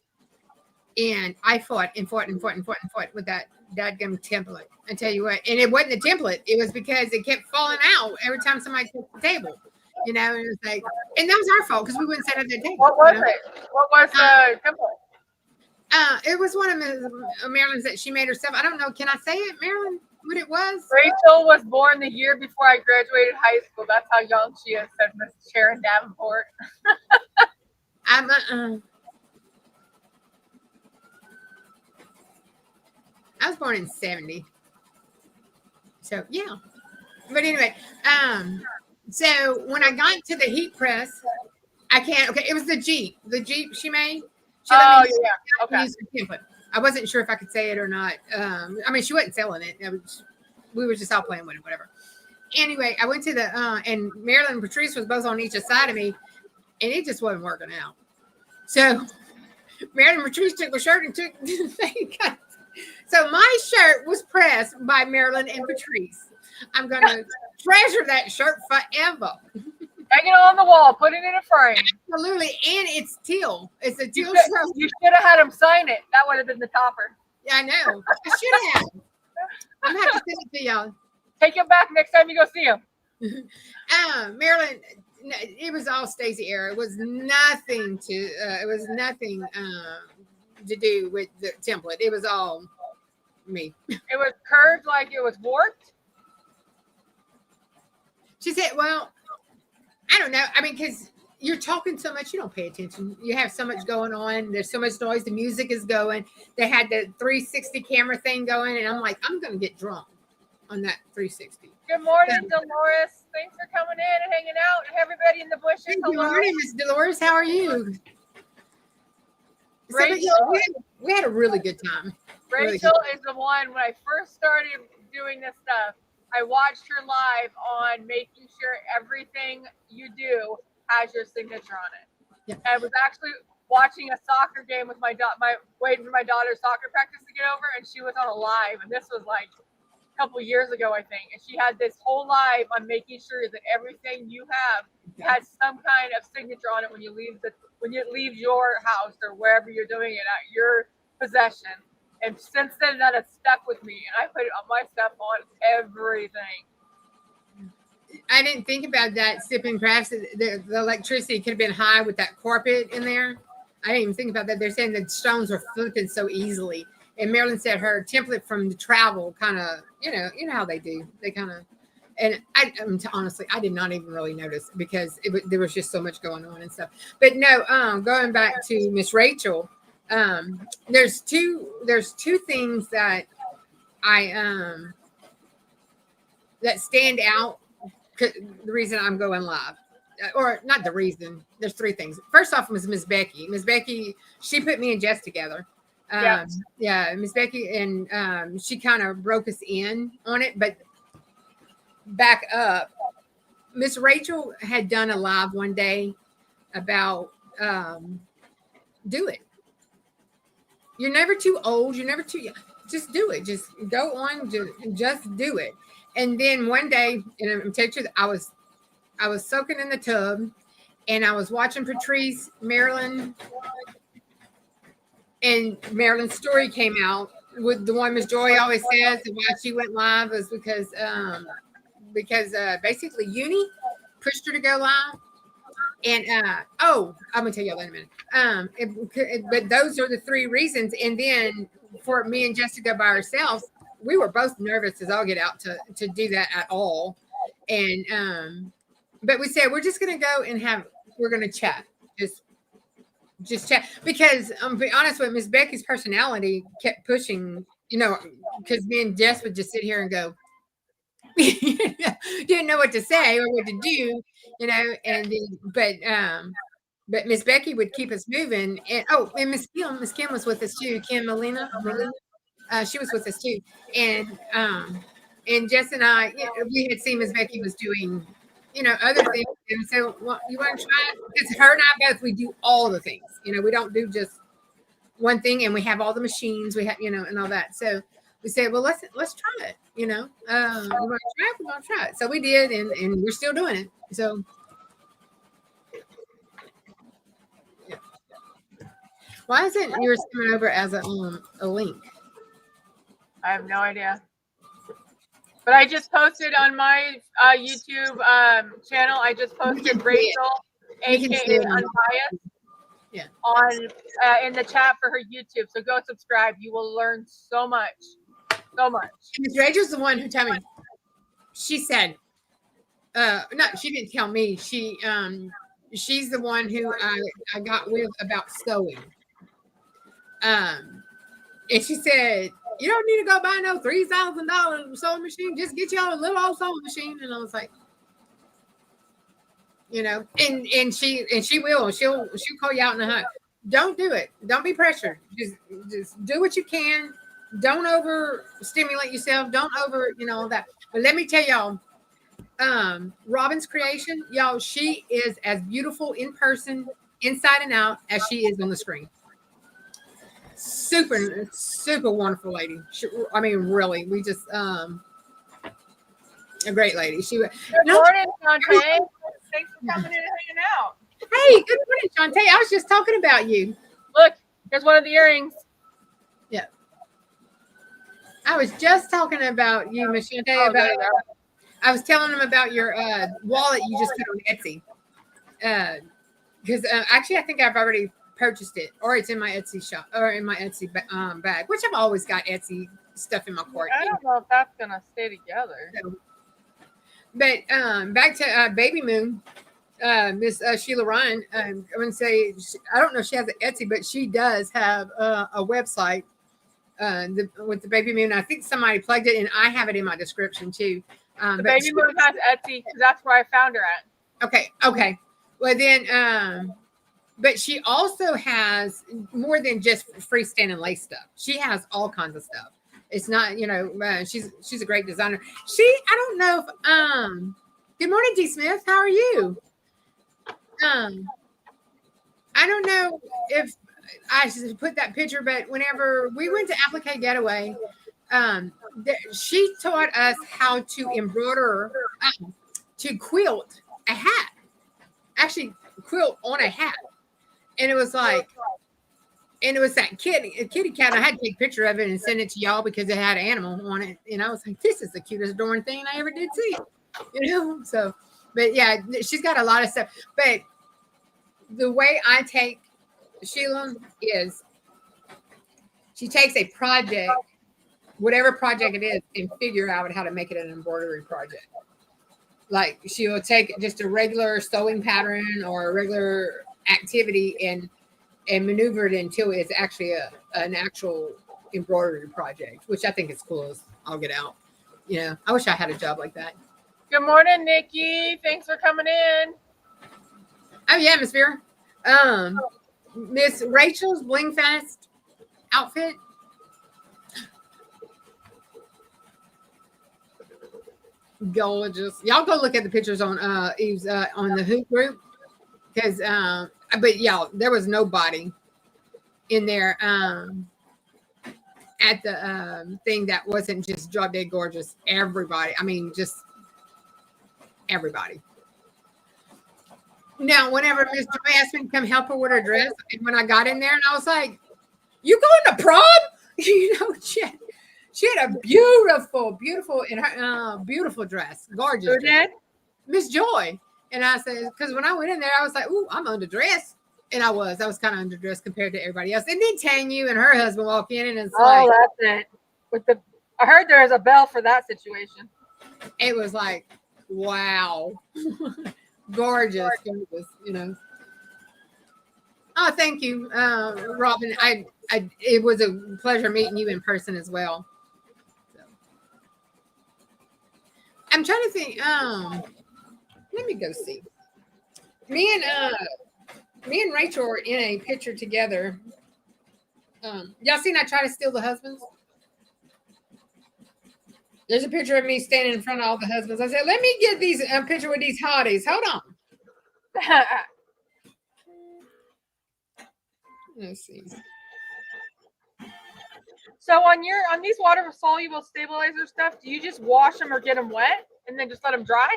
and I fought with that dadgum template. I tell you what, and it wasn't a template. It was because it kept falling out every time somebody took the table. And it was like, and that was our fault because we wouldn't sit at the table. What was it? What was the template? It was one of Marilyn's that she made herself. I don't know. Can I say it, Marilyn? What it was? Rachel was born the year before I graduated high school. That's how young she is, said Miss Sharon Davenport. I was born in 70. So yeah. But anyway, so when I got to the heat press, it was the Jeep she made. Yeah. Okay. Use the template. I wasn't sure if I could say it or not. I mean, she wasn't selling it. We were just all playing with it, whatever. Anyway, I went to the and Marilyn and Patrice was both on each side of me, and it just wasn't working out. So Marilyn and Patrice took my shirt and took the thing. So my shirt was pressed by Marilyn and Patrice. I'm gonna treasure that shirt forever. Hang it on the wall. Put it in a frame. Absolutely, and it's teal. It's a teal shirt. shirt. You should have had him sign it. That would have been the topper. Yeah, I know. I should have. I'm gonna have to send it to y'all. Take him back next time you go see him. Marilyn, it was all Stacy era. It was nothing to do with the template. It was all me. It was curved like it was warped. She said, well, I don't know. I mean, because you're talking so much, you don't pay attention. You have so much going on. There's so much noise. The music is going. They had the 360 camera thing going. And I'm like, I'm going to get drunk on that 360. Good morning, Dolores. Thanks for coming in and hanging out. Everybody in the bushes. Good morning, Miss Dolores. How are you? We had a really good time. Rachel is the one, when I first started doing this stuff, I watched her live on making sure everything you do has your signature on it. Yeah. And I was actually watching a soccer game with waiting for my daughter's soccer practice to get over, and she was on a live, and this was like a couple years ago, I think. And she had this whole live on making sure that everything you have has some kind of signature on it when you leave your house or wherever you're doing it at your possession. And since then, that has stuck with me, and I put my stuff on everything. I didn't think about that. Sipping crafts, the electricity could have been high with that carpet in there. I didn't even think about that. They're saying the stones were flipping so easily. And Marilyn said her template from the travel kind of, you know how they do. They kind of, and honestly, I did not even really notice because there was just so much going on and stuff. But no, going back to Miss Rachel. There's two things that that stand out. The reason I'm going live, or not the reason. There's three things. First off was Miss Becky. Miss Becky, she put me and Jess together. Yeah, Miss Becky, and she kind of broke us in on it. But back up. Miss Rachel had done a live one day about do it. You're never too old. You're never too young. Just do it. Just go on. Just do it. And then one day, and I'm telling you, I was soaking in the tub, and I was watching Patrice Marilyn, and Marilyn's story came out with the one Miss Joy always says why she went live was because basically Uni pushed her to go live. And I'm gonna tell y'all that in a minute. But those are the three reasons. And then for me and Jessica by ourselves, we were both nervous as all get out to do that at all. And but we said we're just gonna go and we're gonna chat. Just chat because be honest with Miss Becky's personality kept pushing, because me and Jess would just sit here and go, didn't know what to say or what to do, and then but Miss Becky would keep us moving. And Miss Kim was with us too. Kim Molina, she was with us too. And Jess and I, we had seen Miss Becky was doing, other things. And so, well, you want to try it? Because her and I both, we do all the things. We don't do just one thing, and we have all the machines. We have, and all that. So we said, well, let's try it. You want to try it? We're going to try it. So we did, and we're still doing it. So. Why isn't yours coming over as a link? I have no idea. But I just posted on my YouTube channel. I just posted Rachel, aka Unbiased, on in the chat for her YouTube. So go subscribe. You will learn so much, so much. Miss Rachel's the one who told me. She said, she didn't tell me. She's the one who I got with about sewing. And she said, you don't need to go buy no $3,000 sewing machine. Just get y'all a little old sewing machine. And I was like, and she will. She'll call you out in the hut. Don't do it. Don't be pressured. Just do what you can. Don't overstimulate yourself. Don't all that. But let me tell y'all, Robin's creation, y'all, she is as beautiful in person, inside and out, as she is on the screen. Super, super wonderful lady. Really, we just a great lady. Good morning, Shantae. Thanks for coming in and hanging out. Hey, good morning, Shantae. I was just talking about you. Look, here's one of the earrings. Yeah, I was just talking about you, Miss Shantae. I was telling them about your wallet you just put on Etsy. Because actually, I think I've already purchased it, or it's in my Etsy shop, or in my Etsy bag, which I've always got Etsy stuff in my cart. I don't know if that's gonna stay together. So, but back to Baby Moon, Miss Sheila Ryan. I'm gonna say I don't know if she has an Etsy, but she does have a website with the Baby Moon. I think somebody plugged it, and I have it in my description too. The Baby Moon has Etsy because that's where I found her at. Okay. Well then. But she also has more than just freestanding lace stuff. She has all kinds of stuff. It's not, she's a great designer. I don't know if, good morning, D. Smith. How are you? I don't know if I should put that picture, but whenever we went to Applique Getaway, she taught us how to embroider, to quilt a hat. Actually, quilt on a hat. And it was like, that kitty cat. I had to take a picture of it and send it to y'all because it had an animal on it. And I was like, this is the cutest darn thing I ever did see. So, but yeah, she's got a lot of stuff. But the way I take Sheila is she takes a project, whatever project it is, and figure out how to make it an embroidery project. Like she will take just a regular sewing pattern or a regular activity and maneuver it until it's actually an actual embroidery project, which I think is cool as I'll get out. I wish I had a job like that. Good morning, Nikki. Thanks for coming in. Oh yeah, Miss Vera. Miss Rachel's Bling Fest outfit. Gorgeous. Y'all go look at the pictures on Eve's on the Hoop group because but y'all, there was nobody in there at the thing that wasn't just drop dead gorgeous. Everybody, I mean, just everybody. Now, whenever Miss Joy asked me to come help her with her dress, and when I got in there, and I was like, "You going to prom?" You know, she had a beautiful, beautiful in her beautiful dress, gorgeous. Who did? Miss Joy. And I said, because when I went in there, I was like, "Ooh, I'm underdressed," and I was kind of underdressed compared to everybody else. And then Tanya and her husband walk in, and it's like, that's it. With the, I heard there's a bell for that situation. it was like, wow, gorgeous, gorgeous, you know. Oh, thank you, Robin. It was a pleasure meeting you in person as well. So. I'm trying to think. Let me go see. Me and Rachel are in a picture together. Y'all seen I try to steal the husbands? There's a picture of me standing in front of all the husbands. I said, let me get these picture with these hotties. Hold on. Let's see. So on these water soluble stabilizer stuff, do you just wash them or get them wet and then just let them dry?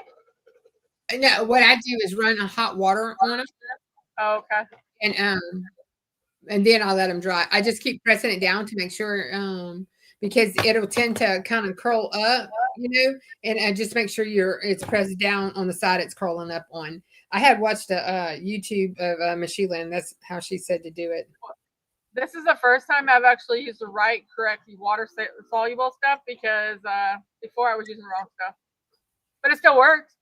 No, what I do is run a hot water on them. Oh, okay. And then I'll let them dry. I just keep pressing it down to make sure because it'll tend to kind of curl up, you know, and just make sure it's pressed down on the side it's curling up on. I had watched a YouTube of Miss Sheila, and that's how she said to do it. This is the first time I've actually used the correct water soluble stuff because before I was using the wrong stuff, but it still works.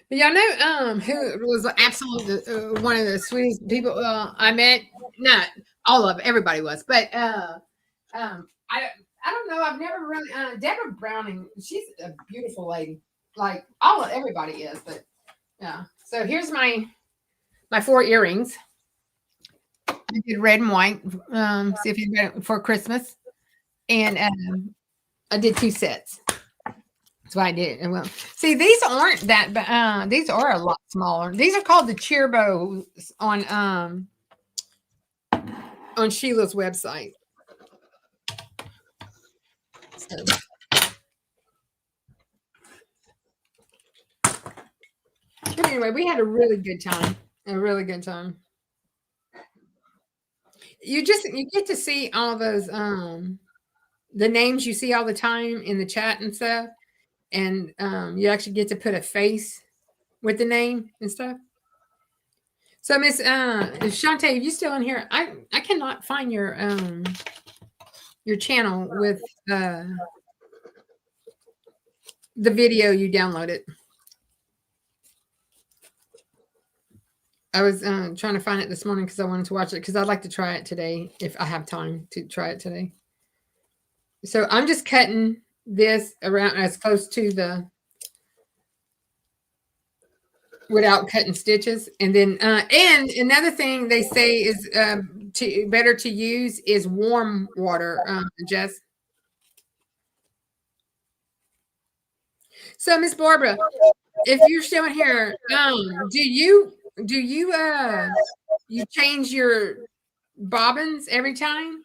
But y'all know who was absolutely one of the sweetest people I met? Not all of everybody was, but I don't know. I've never really Deborah Browning. She's a beautiful lady, like everybody is. But yeah. So here's my 4 earrings. I did red and white. See if you got it for Christmas, and I did 2 sets. That's why I did it. Well, see, these aren't that. These are a lot smaller. These are called the cheer bows on Sheila's website. So. But anyway, we had a really good time. A really good time. You get to see all those the names you see all the time in the chat and stuff, and you actually get to put a face with the name and stuff. So Miss Shantae, are you still in here? I cannot find your channel with the video you downloaded. I was trying to find it this morning because I wanted to watch it because I'd like to try it today if I have time to try it today. So I'm just cutting this around as close to the without cutting stitches. And then and another thing they say is better to use is warm water, Jess. So Miss Barbara, if you're still in here, do you you change your bobbins every time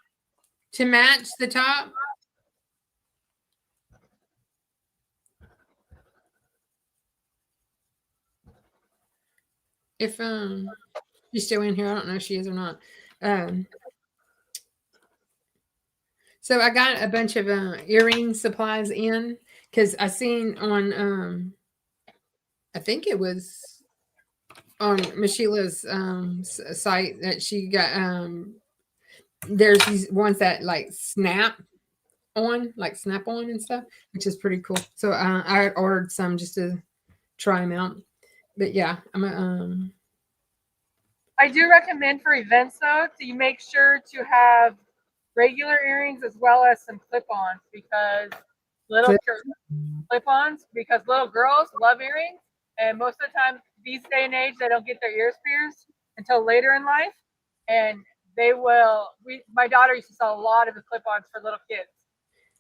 to match the top? If she's still in here, I don't know if she is or not. So I got a bunch of earring supplies in because I seen on I think it was on Miss Sheila's site that she got there's these ones that like snap on and stuff, which is pretty cool. So I ordered some just to try them out. But yeah, I do recommend for events though to make sure to have regular earrings as well as some clip-ons because little girls love earrings, and most of the time these day and age they don't get their ears pierced until later in life, and they will. My daughter used to sell a lot of the clip-ons for little kids.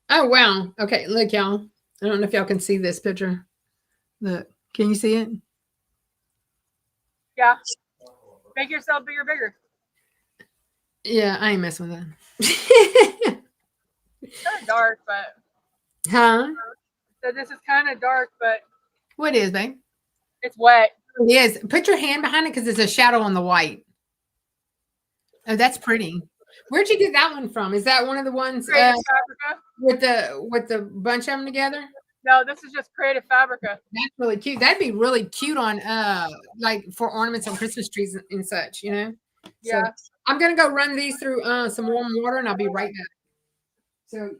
Oh wow! Okay, look y'all. I don't know if y'all can see this picture. Look, can you see it? Yeah. Make yourself bigger, bigger. Yeah, I ain't messing with that. It's kind of dark, but Huh? so this is kind of dark, but What is, babe? it's wet. It is. Put your hand behind it because there's a shadow on the white. Oh, that's pretty. Where'd you get that one from? Is that one of the ones Creative Fabrica. with the bunch of them together? No, this is just Creative Fabrica. That's really cute. That'd be really cute on like for ornaments on Christmas trees and such, you know? So Yeah. I'm gonna go run these through some warm water and I'll be right back. So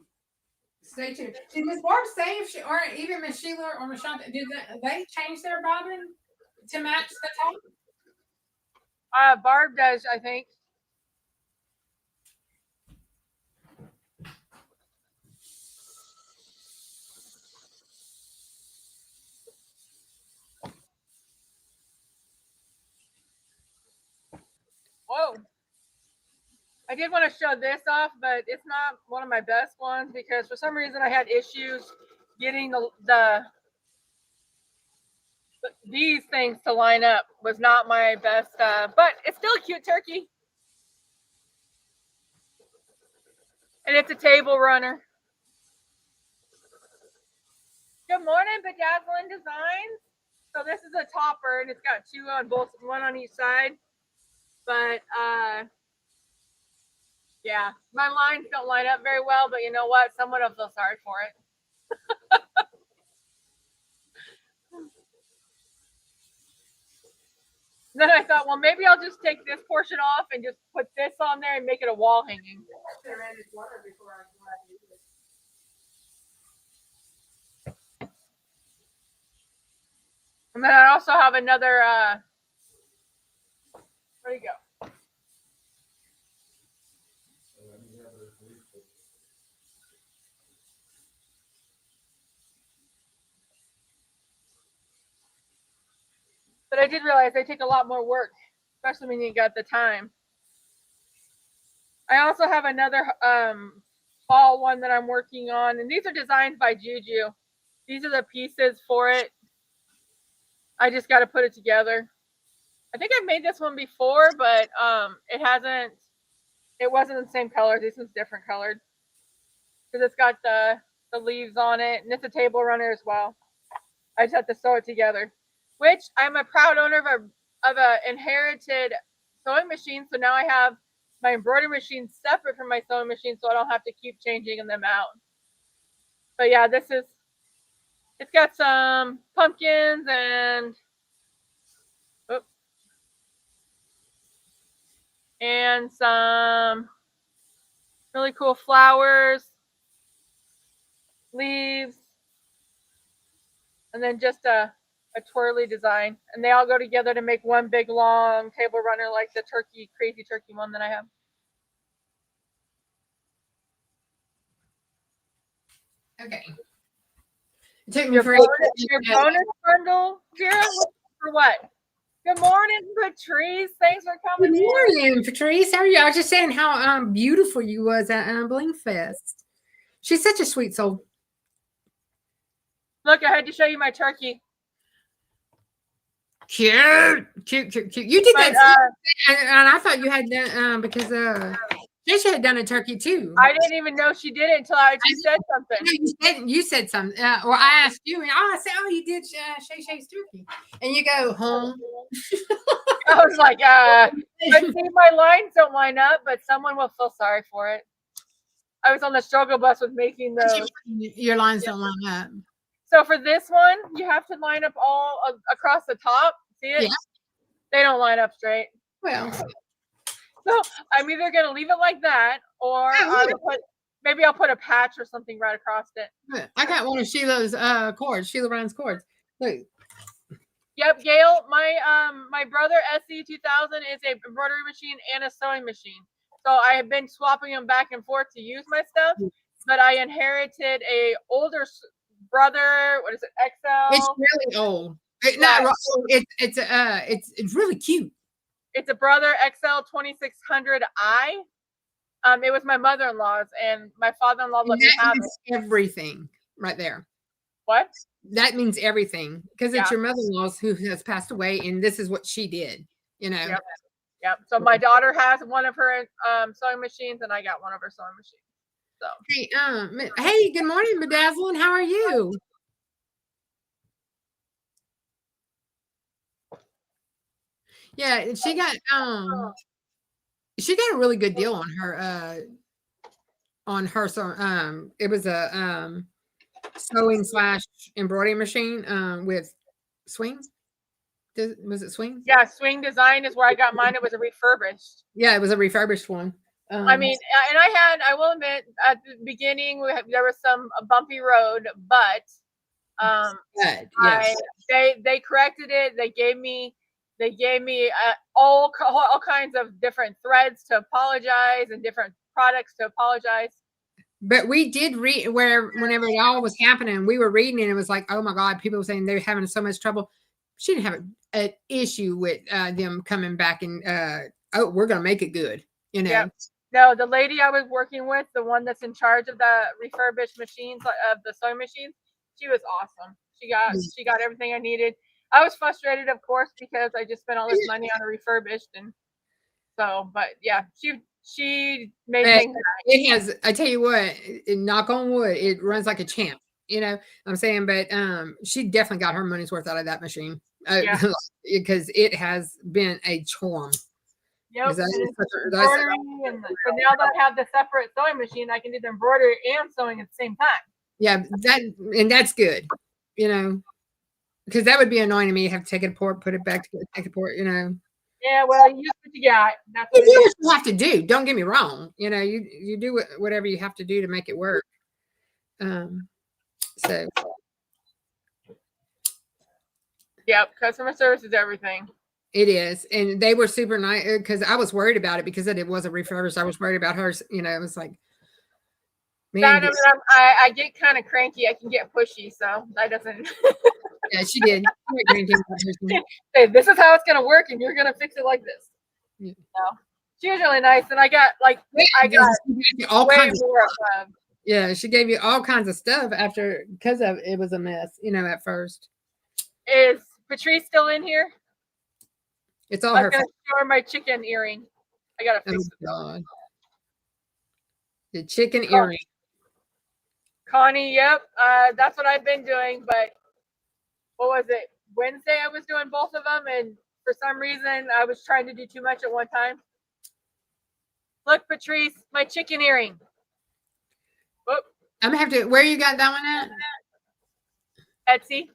stay tuned. Did Miss Barb say if she or even Miss Sheila or Miss Shanta, did they change their bobbin to match the top? Barb does, I think. Whoa. I did want to show this off, but it's not one of my best ones because for some reason I had issues getting these things to line up. Was not my best, but it's still a cute turkey. And it's a table runner. Good morning, Bedazzling Designs. So this is a topper and it's got two on both, one on each side. But yeah, my lines don't line up very well, but you know what? Someone will feel sorry for it. Then I thought, well, maybe I'll just take this portion off and just put this on there and make it a wall hanging. And then I also have another, where'd he go? But I did realize they take a lot more work, especially when you got the time. I also have another fall one that I'm working on, and these are designed by Juju. These are the pieces for it. I just got to put it together. I think I've made this one before, but it wasn't the same color. This one's different colored because it's got the leaves on it, and it's a table runner as well. I just have to sew it together, which I'm a proud owner of a inherited sewing machine. So now I have my embroidery machine separate from my sewing machine, so I don't have to keep changing them out. But yeah, it's got some pumpkins and some really cool flowers, leaves, and then just a twirly design. And they all go together to make one big long table runner like the crazy turkey one that I have. Okay. It took me Your forever. bonus bundle, Jira? For what? Good morning, Patrice. Thanks for coming Good morning, Patrice. How are you? I was just saying how beautiful you was at Bling Fest. She's such a sweet soul. Look, I had to show you my turkey. Cute. You did that, and I thought you had done because Tisha had done a turkey too. I didn't even know she did it until she said something. No, you said something, or I asked you, and I said, "Oh, you did Shay Shay's turkey," and you go, "Huh?" I was like, but see, my lines don't line up, but someone will feel sorry for it. I was on the struggle bus with making those. Your lines don't line up. So for this one, you have to line up all across the top. See it? Yeah. They don't line up straight. Well, so I'm either going to leave it like that, or maybe I'll put a patch or something right across it. I got one of Sheila's cords, Sheila Ryan's cords. Look. Yep, Gail, my brother SC2000 is a embroidery machine and a sewing machine. So I have been swapping them back and forth to use my stuff, but I inherited a older brother. What is it? XL. It's really old. It's really cute. It's a brother XL 2600i. It was my mother-in-law's, and my father-in-law let me have it. Everything right there. What? That means everything because it's Yeah. your mother-in-law's who has passed away, and this is what she did. Yep. Yep. So my daughter has one of her sewing machines, and I got one of her sewing machines. So Hey, good morning, Bedazzling. How are you? Yeah, she got a really good deal on her. So it was a sewing / embroidery machine with swing. Was it swing? yeah, Swing Design is where I got mine. It was a refurbished. Yeah, it was a refurbished one. I mean, and I will admit, at the beginning there was some a bumpy road, but yes. they corrected it. They gave me all kinds of different threads to apologize and different products to apologize. But we did read whenever it all was happening, we were reading and it was like, oh my God, people were saying they're having so much trouble. She didn't have an issue with them coming back and oh, we're gonna make it good, you know. Yep. No, the lady I was working with, the one that's in charge of the refurbished machines of the sewing machines, she was awesome. She got everything I needed. I was frustrated, of course, because I just spent all this money on a refurbished, and so, but yeah, she made things. It has. I tell you what, knock on wood, it runs like a champ. You know, I'm saying, but she definitely got her money's worth out of that machine because it has been a charm. Yep. So now that I have the separate sewing machine, I can do the embroidery and sewing at the same time. Yeah, that's good, you know, because that would be annoying to me. Have to take it apart, put it back together, take it apart, you know. Yeah, well, you use what you got. That's what you have to do. Don't get me wrong. You know, you do whatever you have to do to make it work. So. Yep, customer service is everything. It is, and they were super nice because I was worried about it because it was a refurbished. I was worried about hers. You know, it was like, man, I get kind of cranky. I can get pushy, so that doesn't. Yeah, she did. Hey, this is how it's gonna work, and you're gonna fix it like this. Yeah. So, she was really nice, and I got all kinds more of. Yeah, she gave you all kinds of stuff because of it was a mess. You know, at first. Is Patrice still in here? It's all her. I'm gonna show her my chicken earring. I gotta fix it. God. The chicken earring. Connie, yep. That's what I've been doing, but what was it? Wednesday I was doing both of them, and for some reason I was trying to do too much at one time. Look, Patrice, my chicken earring. Whoop. I'm gonna have to. Where you got that one at? Etsy.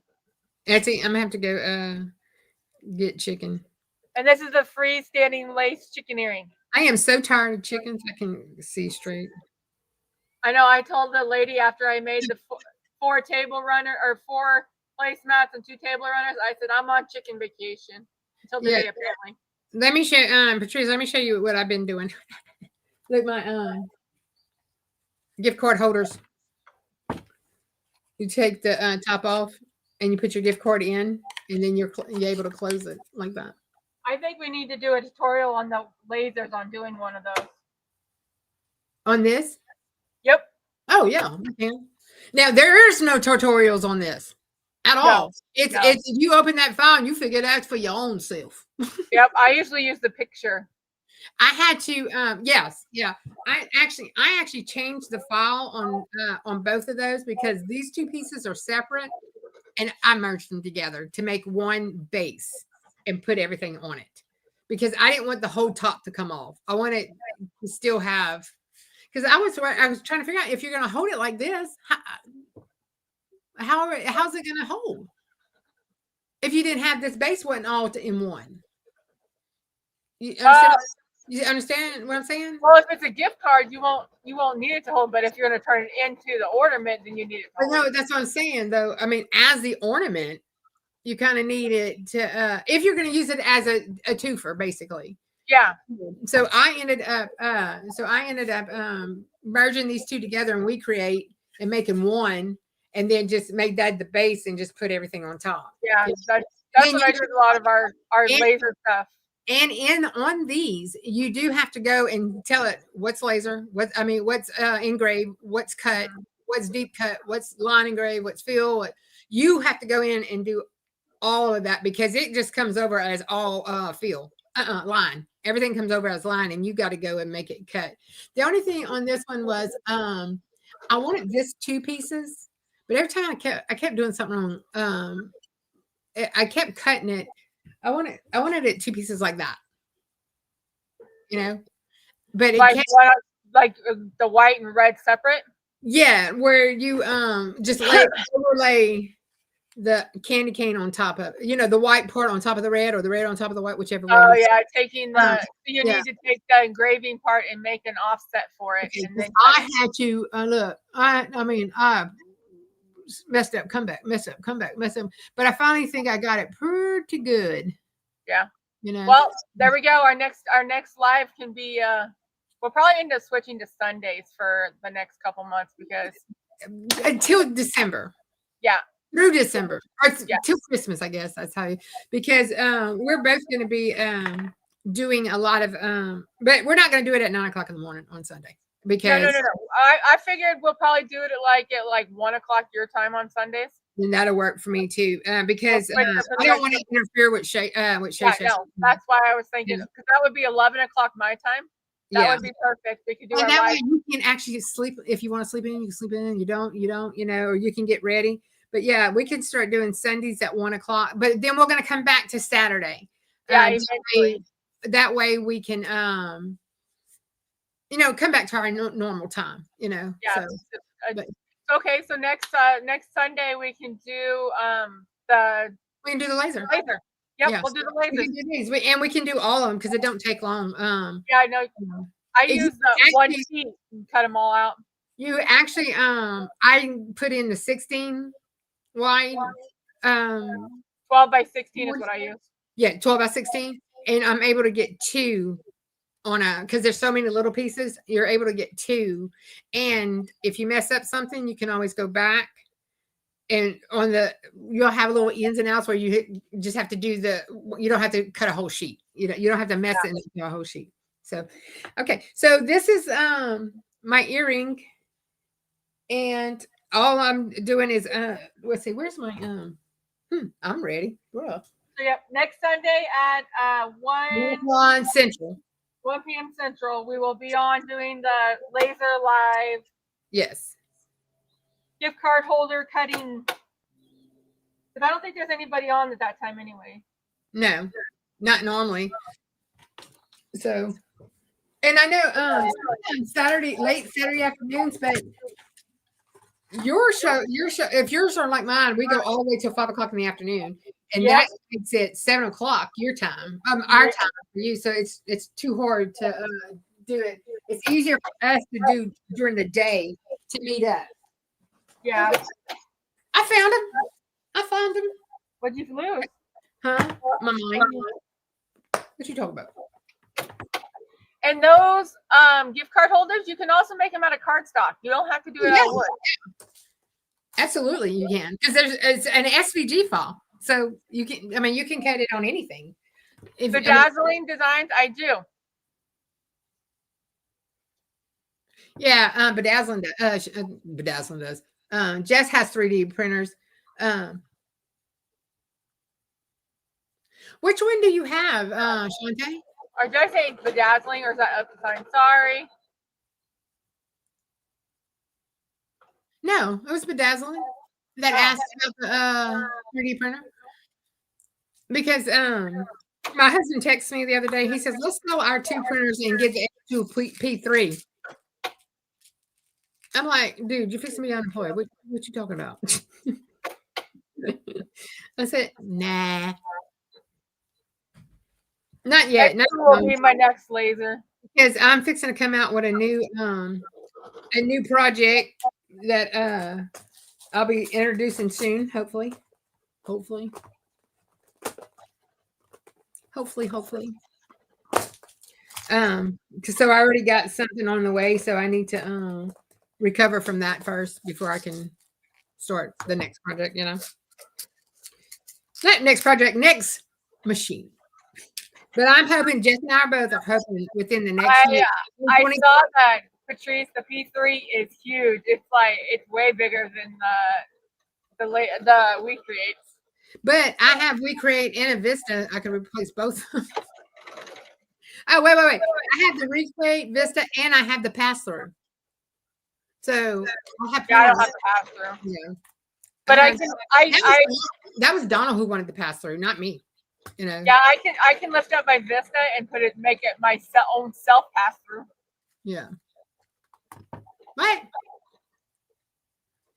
Etsy. I'm gonna have to go get chicken. And this is a freestanding lace chicken earring. I am so tired of chickens. I can see straight. I know. I told the lady after I made the 4 table runner or 4 placemats and 2 table runners, I said I'm on chicken vacation until today. Apparently. Let me show Patrice. Let me show you what I've been doing. Look, my gift card holders. You take the top off and you put your gift card in, and then you're able to close it like that. I think we need to do a tutorial on the lasers on doing one of those. On this? Yep. Oh yeah. Okay. Now there is no tutorials on this at all. It's if you open that file and you figure it out for your own self. Yep. I usually use the picture. I had to yes, yeah. I actually changed the file on both of those because these 2 pieces are separate, and I merged them together to make one base and put everything on it because I didn't want the whole top to come off. I wanted to still have, because I was trying to figure out if you're going to hold it like this, how's it going to hold if you didn't have this base wasn't all in one? You understand what I'm saying? Well, if it's a gift card, you won't need it to hold. But if you're going to turn it into the ornament, then you need it. No, that's what I'm saying, though. I mean, as the ornament, you kind of need it to if you're going to use it as a twofer, basically. Yeah. So I ended up merging these 2 together and recreate and making one, and then just make that the base and just put everything on top. Yeah, that's what I do with a lot of our laser stuff. And on these, you do have to go and tell it what's laser, what's engraved, what's cut, what's deep cut, what's line engraved, what's fill. You have to go in and do all of that because it just comes over as all fill, line. Everything comes over as line, and you got to go and make it cut. The only thing on this one was I wanted this 2 pieces, but every time I kept doing something wrong. I kept cutting it. I wanted it 2 pieces like that, you know. But it like kept, the white and red separate. yeah, where you just overlay the candy cane on top of, the white part on top of the red, or the red on top of the white, whichever way. Oh yeah, taking the you yeah. need to take the engraving part and make an offset for it. Okay, And then I had to look. I mean, I messed up, come back, mess up, come back, mess up. But I finally think I got it pretty good. Yeah. You know. Well, there we go. Our next live can be we'll probably end up switching to Sundays for the next couple months because until December. Yeah. Through December. Or till Christmas, I guess that's how because we're both gonna be doing a lot of but we're not gonna do it at 9:00 in the morning on Sunday. Because no. I figured we'll probably do it at like 1 o'clock your time on Sundays. And that'll work for me too, because I don't want to interfere with Shay. No, that's why I was thinking because that would be 11 o'clock my time. That would be perfect. We could do that way you can actually sleep if you want to sleep in. You can sleep in. You don't. Or you can get ready. But yeah, we can start doing Sundays at 1 o'clock. But then we're going to come back to Saturday. Yeah, that way we can come back to our normal time. Yeah. So, okay, so next Sunday we can do we can do the laser. Yep, we'll do the laser. We can do these. We can do all of them because it don't take long. Yeah, I know. I use the 1 sheet and cut them all out. You actually I put in the 16 wide 12 by 16 is what I use. Yeah, 12 by 16, and I'm able to get 2 on because there's so many little pieces. You're able to get 2, and if you mess up something, you can always go back. And you'll have little ins and outs where you just have to do you don't have to cut a whole sheet. You don't have to mess it into a whole sheet. So, okay. So this is my earring, and all I'm doing is let's see, where's my I'm ready. Well, so next Sunday at 1 Central. 1 p.m. Central, we will be on doing the laser live. Yes. Gift card holder cutting. But I don't think there's anybody on at that time anyway. No, not normally. So, and I know late Saturday afternoons, but your show, if yours are like mine, we go all the way till 5 o'clock in the afternoon, and that makes it 7 o'clock your time, our time for you. So it's too hard to do it. It's easier for us to do during the day to meet up. Yeah. I found him. What'd you lose? Huh? My mind. What you talking about? And those gift card holders, you can also make them out of cardstock. You don't have to do it out of wood. Absolutely, you can, because it's an SVG file, so you can. I mean, you can cut it on anything. Bedazzling designs, I do. Yeah, Bedazzling does. Bedazzling does. Jess has 3D printers. Which one do you have, Shantae? Or did I say bedazzling, or is that up design? Sorry. No, it was Bedazzling that asked about the 3D printer. Because my husband texted me the other day. He says, "Let's sell our 2 printers and get the to P3." I'm like, "Dude, you're fixing me unemployed. What you talking about?" I said, "Nah, not yet. That will be my next laser, because I'm fixing to come out with a new project that I'll be introducing soon. Hopefully. So I already got something on the way, so I need to recover from that first before I can start the next project, Not next project, next machine. But I'm hoping, Jess and I both are hoping within the next year. I saw that Patrice, the P3 is huge. It's way bigger than the We Creates. But I have We Create and a Vista. I can replace both. Oh, wait. I have the Recreate Vista and I have the pass through. So I have. Yeah, I don't have to pass through. Yeah. But that was Donald who wanted to pass through, not me. You know. Yeah, I can lift up my Vista and make it my own self pass through. Yeah. What?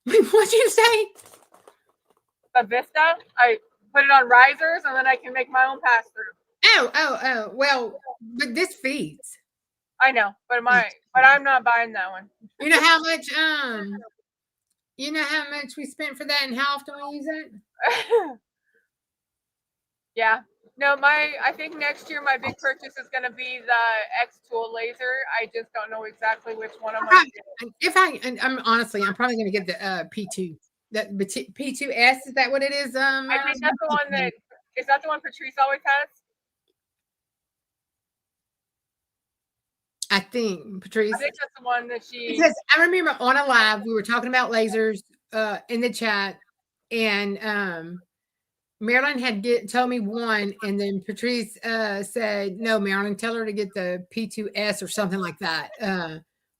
What'd you say? The Vista, I put it on risers and then I can make my own pass through. Oh. Well, but this feeds. I know, but I'm not buying that one. You know how much we spent for that and how often we use it? Yeah. No, I think next year my big purchase is going to be the X Tool laser. I just don't know exactly which one I'm going to get. I'm probably going to get the P2. That P2S, is that what it is? I think that's the one is that the one Patrice always has? I think Patrice. I think that's the one that she. Because I remember on a live we were talking about lasers in the chat, and Marilyn had told me one, and then Patrice said, "No, Marilyn, tell her to get the P2S or something like that,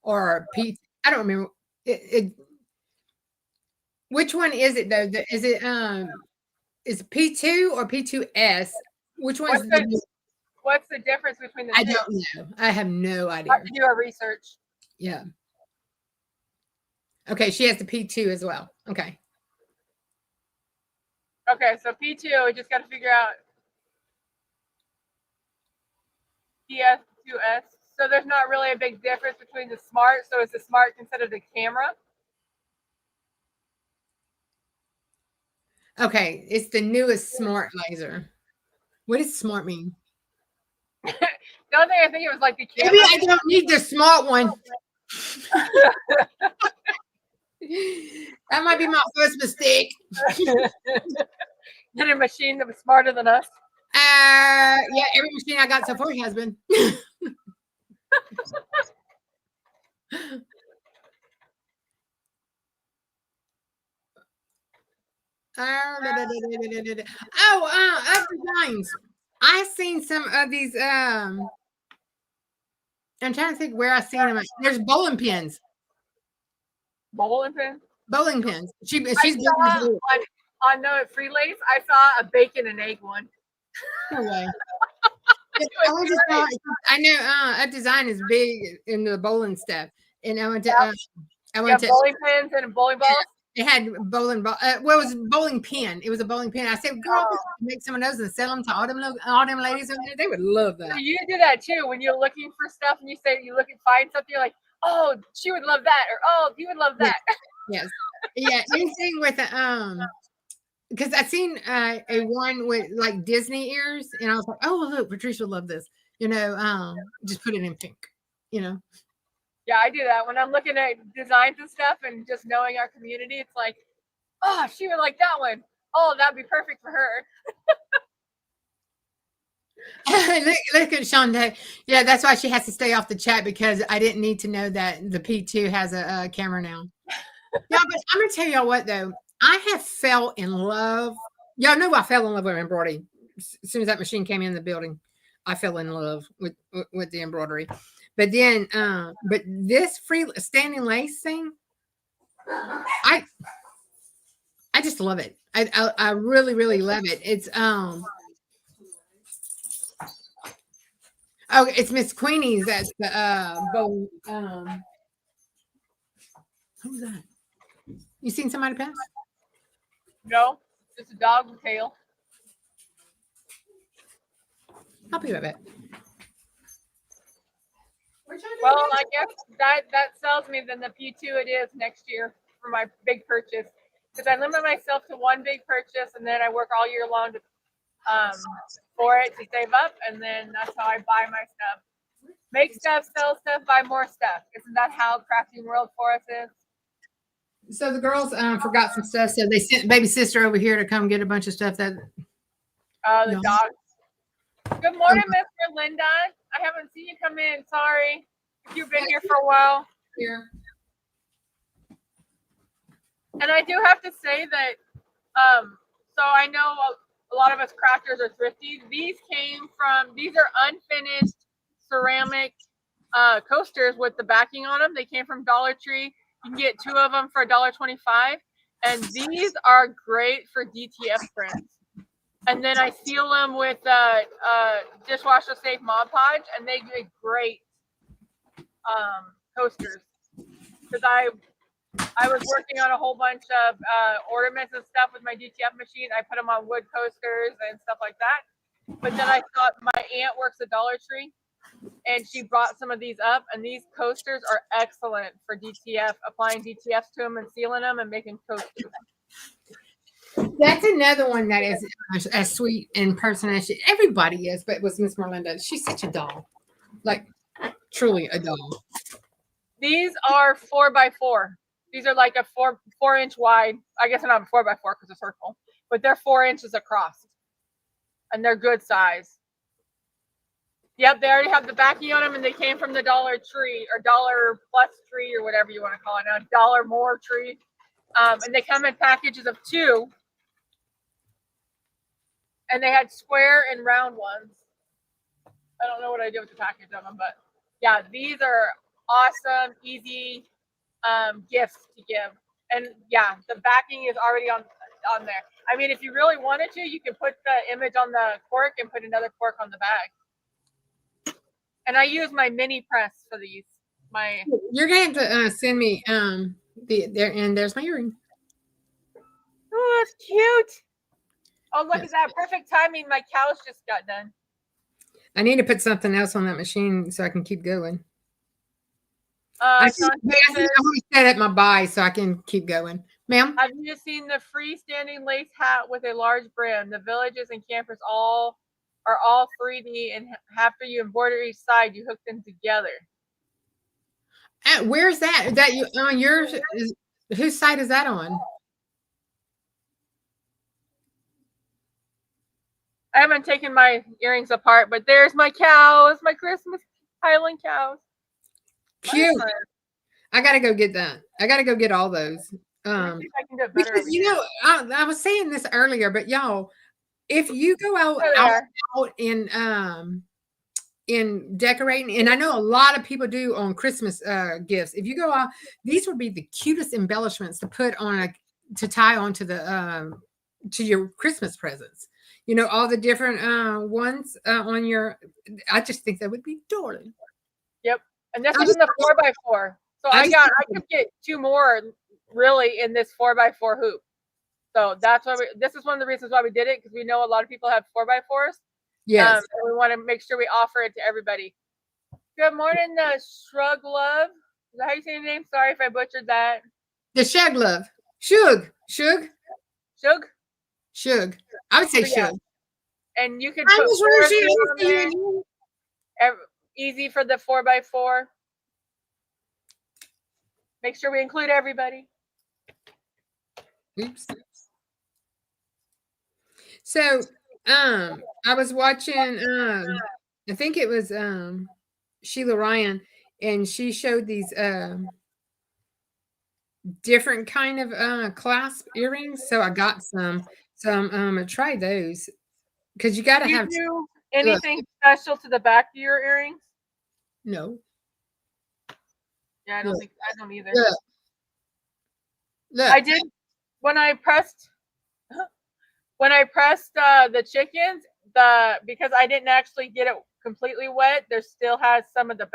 or P. I don't remember which one is it though? Is it is P2 or P2S? Which one is What's the difference between the two? I don't know. I have no idea. I have to do our research. Yeah. Okay, she has the P2 as well. Okay. Okay, so P2, we just got to figure out PS2S. So there's not really a big difference between the smart. So is the smart considered the camera? Okay, it's the newest smart laser. What does smart mean? The other thing I think it was like the camera. Maybe I don't need the smart one. That might be my first mistake. Get a machine that was smarter than us. Yeah, every machine I got so far has been. Up designs. I've seen some of these. I'm trying to think where I've seen them. There's bowling pins. Bowling pins. Bowling pins. She's on no free lace. I saw a bacon and egg one. No way. I know Up Design is big in the bowling stuff, and I went to bowling pins and bowling balls. It had bowling ball. It was a bowling pin. It was a bowling pin. I said, "Girl, make some of those and sell them to all them ladies over there. They would love that." So you do that too when you're looking for stuff and you find something. You're like, "Oh, she would love that," or "Oh, he would love that." Yes, yeah. Anything with because I seen a one with like Disney ears, and I was like, "Oh, look, Patrice would love this." Just put it in pink. Yeah, I do that when I'm looking at designs and stuff, and just knowing our community. It's like, oh, she would like that one. Oh, that'd be perfect for her. Look at Shonda. Yeah, that's why she has to stay off the chat, because I didn't need to know that the P2 has a camera now. Yeah, but I'm gonna tell y'all what though. I have fell in love. Y'all know I fell in love with embroidery. As soon as that machine came in the building, I fell in love with the embroidery. But then, but this free standing lace thing, I just love it. I really, really love it. It's it's Miss Queenie's. That's the bow. Who's that? You seen somebody pass? No, it's a dog with tail. I'll be right back. Well, I guess that sells me then the P2 it is next year for my big purchase, because I limit myself to one big purchase and then I work all year long to for it to save up, and then that's how I buy my stuff. Make stuff, sell stuff, buy more stuff. Isn't that how Crafting World for us is? So the girls forgot some stuff, so they sent baby sister over here to come get a bunch of stuff that. The dogs. Good morning, Mr. Linda. I haven't seen you come in. Sorry if you've been here for a while. here. And I do have to say that, so I know a lot of us crafters are thrifty. These are unfinished ceramic coasters with the backing on them. They came from Dollar Tree. You can get 2 of them for $1.25. And these are great for DTF prints. And then I seal them with dishwasher safe Mod Podge, and they get great coasters. Because I was working on a whole bunch of ornaments and stuff with my DTF machine. I put them on wood coasters and stuff like that. But then I thought, my aunt works at Dollar Tree, and she brought some of these up, and these coasters are excellent for DTF, applying DTFs to them and sealing them and making coasters. That's another one that is as sweet in person as everybody is, but with Miss Merlinda, she's such a doll, like truly a doll. These are 4x4. These are like a 4-inch wide. I guess they're not a 4x4 because it's circle, but they're 4 inches across, and they're good size. Yep, they already have the backing on them, and they came from the Dollar Tree or Dollar Plus Tree or whatever you want to call it now, Dollar More Tree. And they come in packages of 2. And they had square and round ones. I don't know what I did with the package of them, but yeah, these are awesome, easy gifts to give. And yeah, the backing is already on there. I mean, if you really wanted to, you can put the image on the cork and put another cork on the bag. And I use my mini press for these. You're gonna have to send me there's my earring. Oh, that's cute. Oh, look at that. Perfect timing. My cows just got done. I need to put something else on that machine so I can keep going. I want to set up my buy so I can keep going. Ma'am? Have you seen the freestanding lace hat with a large brim? The villages and campers are all 3D, and after you embroider each side, you hook them together. Where's that? Is that you on yours? Whose side is that on? I haven't taken my earrings apart, but there's my cows, my Christmas Highland cows. Cute. I gotta go get that. I gotta go get all those. I can do it better because I was saying this earlier, but y'all, if you go out in decorating, and I know a lot of people do on Christmas gifts. If you go out, these would be the cutest embellishments to put on to tie onto the to your Christmas presents. You know, all the different ones on your. I just think that would be adorable. Yep, and this is in the 4x4. So I could get 2 more really in this 4x4 hoop. So that's why this is one of the reasons why we did it, because we know a lot of people have 4x4s. Yes. And we want to make sure we offer it to everybody. Good morning, Shrug Love. Is that how you say your name? Sorry if I butchered that. The Shug Love. Shug. Shug. Shug? Shug. I would say Shug. And you could put there. Easy for the 4x4. Make sure we include everybody. Oops. So I was watching I think it was Sheila Ryan, and she showed these different kind of clasp earrings. So I got some. So I try those, because you got to have. Do anything special to the back of your earrings? No. Yeah, I don't either. Look. I did when I pressed the chickens, because I didn't actually get it completely wet, there still has some of the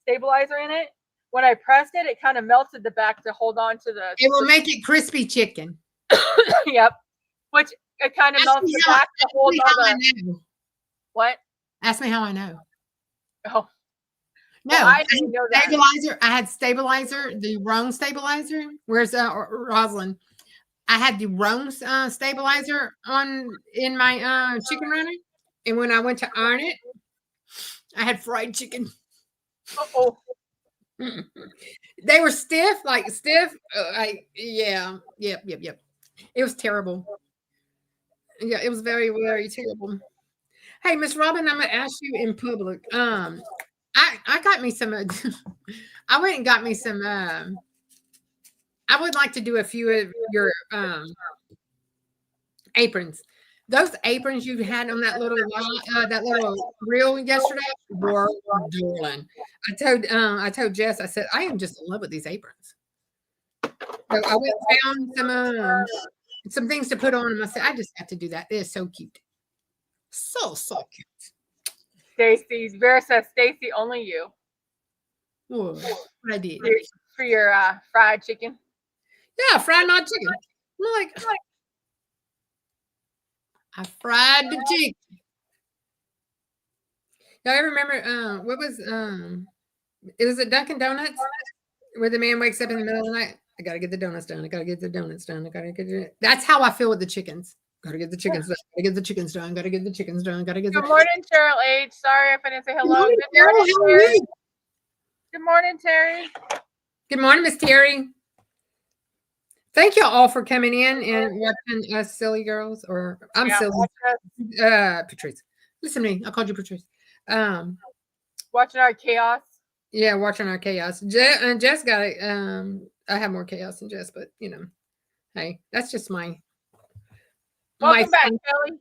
stabilizer in it. When I pressed it, it kind of melted the back to hold on to the. It will make it crispy chicken. Yep. Which it kind of melts the back to hold on the. What? Ask me how I know. Oh. No, well, I didn't know that. Stabilizer. I had stabilizer, the Rome stabilizer. Where's Rosalind? I had the Rome stabilizer in my chicken runner, and when I went to iron it, I had fried chicken. Uh-oh. They were stiff. Yep. It was terrible. Yeah, it was very, very terrible. Hey, Miss Robin, I'm gonna ask you in public. I got me some. I went and got me some. I would like to do a few of your aprons. Those aprons you had on that little reel yesterday were darling. I told Jess, I said, I am just in love with these aprons. So I went and found some things to put on them. I said, I just have to do that. It is so cute. So cute. Stacy's Vera says, Stacy, only you. Oh, I did. For your fried chicken. Yeah, fried my chicken. Like I fried the chicken. Y'all ever remember what was it was at Dunkin' Donuts where the man wakes up in the middle of the night. I gotta get the donuts done. I gotta get the donuts done. I gotta get it. That's how I feel with the chickens. Gotta get the chickens done. Gotta get the chickens done. Gotta get the chickens done. Gotta get. Good morning, Cheryl H. Sorry if I didn't say hello. Good morning, Good morning, Cheryl. How are Terry. you? Good morning, Terry. Good morning, Miss Terry. Thank you all for coming in and watching us silly girls. Or I'm silly. Patrice. Listen to me. I called you Patrice. Watching our chaos. Yeah, watching our chaos. Jess got it. I have more chaos than Jess, but you know, hey, that's just my. Welcome back, Kelly.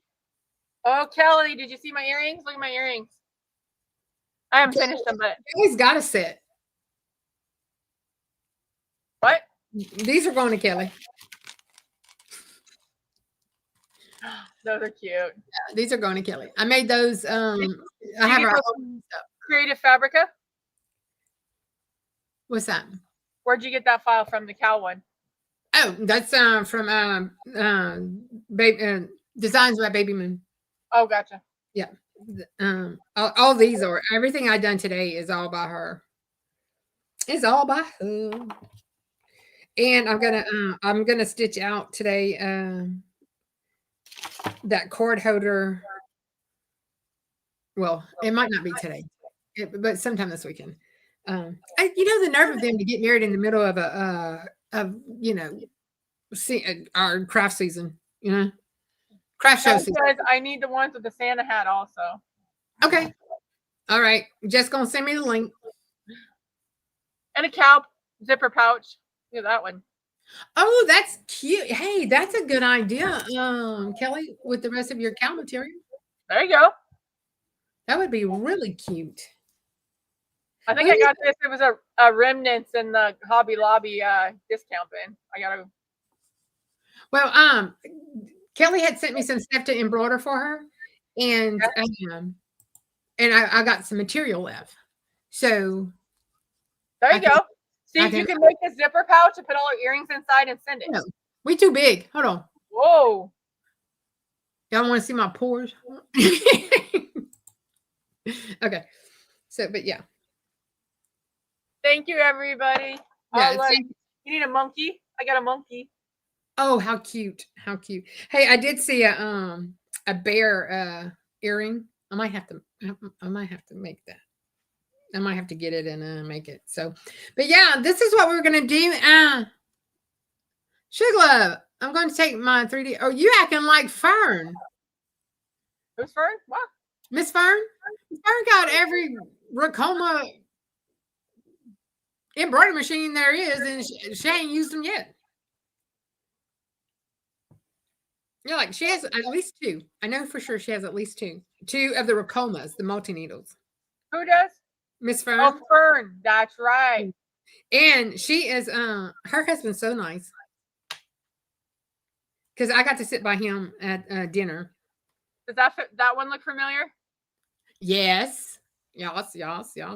Oh, Kelly, did you see my earrings? Look at my earrings. I haven't finished them, but Kelly's got a set. What? These are going to Kelly. Those are cute. Yeah, these are going to Kelly. I made those. I have our Creative Fabrica. What's that? Where'd you get that file from? The cow one. Oh, that's from Designs by Baby Moon. Oh, gotcha. Yeah. All these are everything I done today is all by her. It's all by her. And I'm gonna stitch out today that cord holder. Well, it might not be today, but sometime this weekend. You know the nerve of them to get married in the middle of our craft season. You know, craft show season. I need the ones with the Santa hat also. Okay, all right. Just gonna send me the link. And a cow zipper pouch. Look at that one. Oh, that's cute. Hey, that's a good idea, Kelly, with the rest of your cow material. There you go. That would be really cute. I think I got this. It was a remnants in the Hobby Lobby discount bin. I gotta. Well, Kelly had sent me some stuff to embroider for her, and I got some material left. So there you go. See if you can make a zipper pouch and put all our earrings inside and send it. No, we too big. Hold on. Whoa. Y'all want to see my pores? Okay. So, but yeah. Thank you, everybody. Yeah, you need a monkey? I got a monkey. Oh, how cute. How cute. Hey, I did see a bear earring. I might have to make that. I might have to get it and make it. So, but yeah, this is what we're gonna do. Sugar, I'm going to take my 3D. Oh, you acting like Fern. Who's Fern? What? Miss Fern? Miss Fern got every Racoma embroidery machine there is, and she ain't used them yet. Yeah, like she has at least two. I know for sure she has at least two. Two of the Racomas, the multi needles. Who does? Miss Fern. Oh, Fern. That's right. And she is her husband's so nice. Because I got to sit by him at dinner. Does that one look familiar? Yes. Yes. Yeah.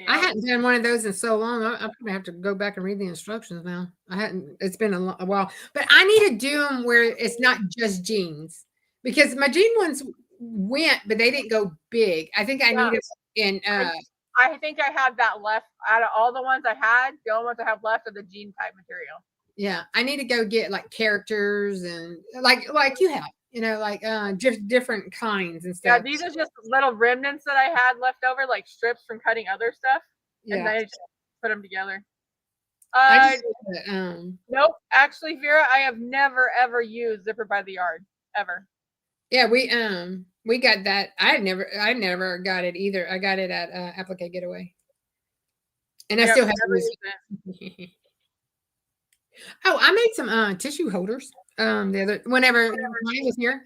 I hadn't done one of those in so long. I probably have to go back and read the instructions now. I hadn't. It's been a while. But I need to do them where it's not just jeans. Because my jean ones went, but they didn't go big. I think I need it in I think I have that left. Out of all the ones I had, the only ones I have left are the jean type material. Yeah, I need to go get like characters and like you have, you know, like just different kinds and stuff. Yeah, these are just little remnants that I had left over, like strips from cutting other stuff. Yeah. And then I just put them together. Nope. Actually, Vera, I have never ever used Zipper by the Yard ever. Yeah, we We got that. I never got it either. I got it at Applique Getaway, and I Yep, still have never to used it. use. Oh, I made some tissue holders. The other whenever Connie was here.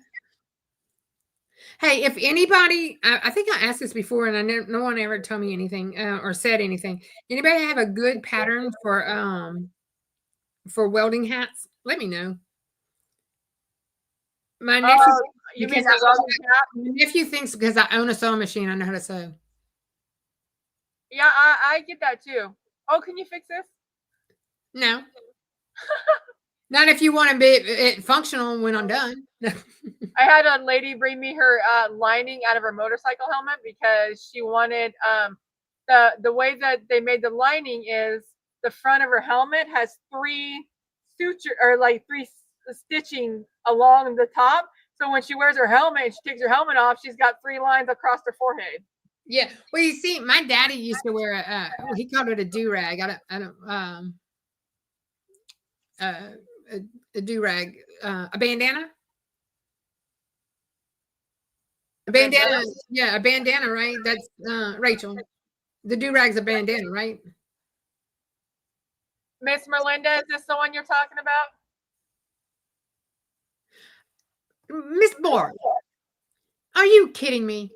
Hey, if anybody, I think I asked this before, and no one ever told me anything or said anything. Anybody have a good pattern for welding hats? Let me know. My nephew, Oh, you mean because the welding hat? my nephew thinks because I own a sewing machine, I know how to sew. Yeah, I get that too. Oh, can you fix this? No, not if you want to be it functional when I'm done. I had a lady bring me her lining out of her motorcycle helmet because she wanted the way that they made the lining is the front of her helmet has three suture or like three stitching along the top. So when she wears her helmet and she takes her helmet off, she's got three lines across her forehead. Yeah. Well, you see, my daddy used to wear he called it a do rag. I don't uh, a do rag, a bandana. A bandana, yeah, a bandana, right? That's Rachel. The do rag's a bandana, right? Miss Merlinda, is this the one you're talking about? Miss Barb, are you kidding me?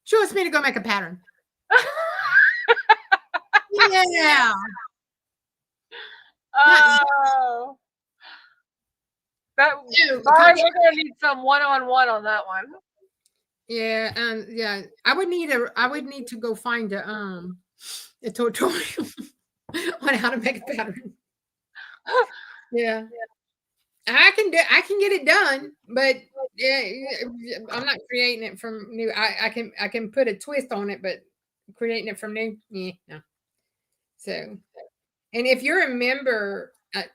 She wants me to go make a pattern. Yeah. Oh, that Ew, we're gonna need some one-on-one on that one. yeah, yeah. I would need to go find a tutorial on how to make a pattern. Yeah. I can get it done, but yeah, I'm not creating it from new. I can put a twist on it, but creating it from new, yeah, no. So, and if you're a member,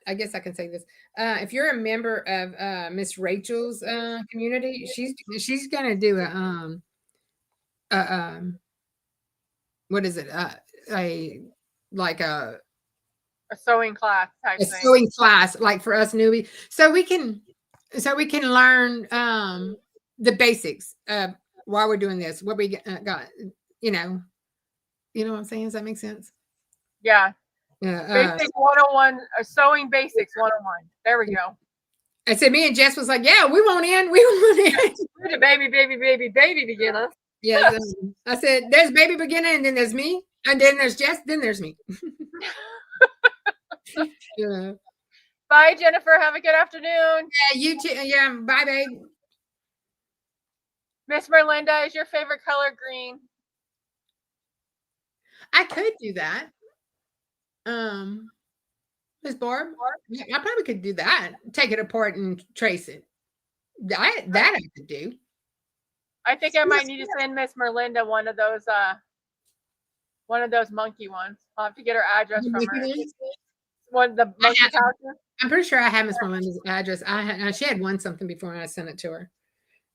I guess I can say this. If you're a member of Miss Rachel's community, she's gonna do a what is it? A like A sewing class type a thing. sewing class, like for us newbie, so we can learn the basics while we're doing this. What we got, you know, what I'm saying? Does that make sense? Yeah. Yeah. Basic 101, sewing basics 101. There we go. I said, me and Jess was like, yeah, we want in. We want in. We're the baby beginners. Yeah. I said, there's baby beginner, and then there's me, and then there's Jess, then there's me. Yeah. Bye, Jennifer. Have a good afternoon. Yeah, you too. Yeah, bye, babe. Miss Merlinda, is your favorite color green? I could do that. Miss Barb, I probably could do that. Take it apart and trace it. That I could do. I think I might need to send Miss Merlinda one of those monkey ones. I'll have to get her address from her. One of the monkey pouches. I'm pretty sure I have Miss Melinda's address. She had won something before and I sent it to her.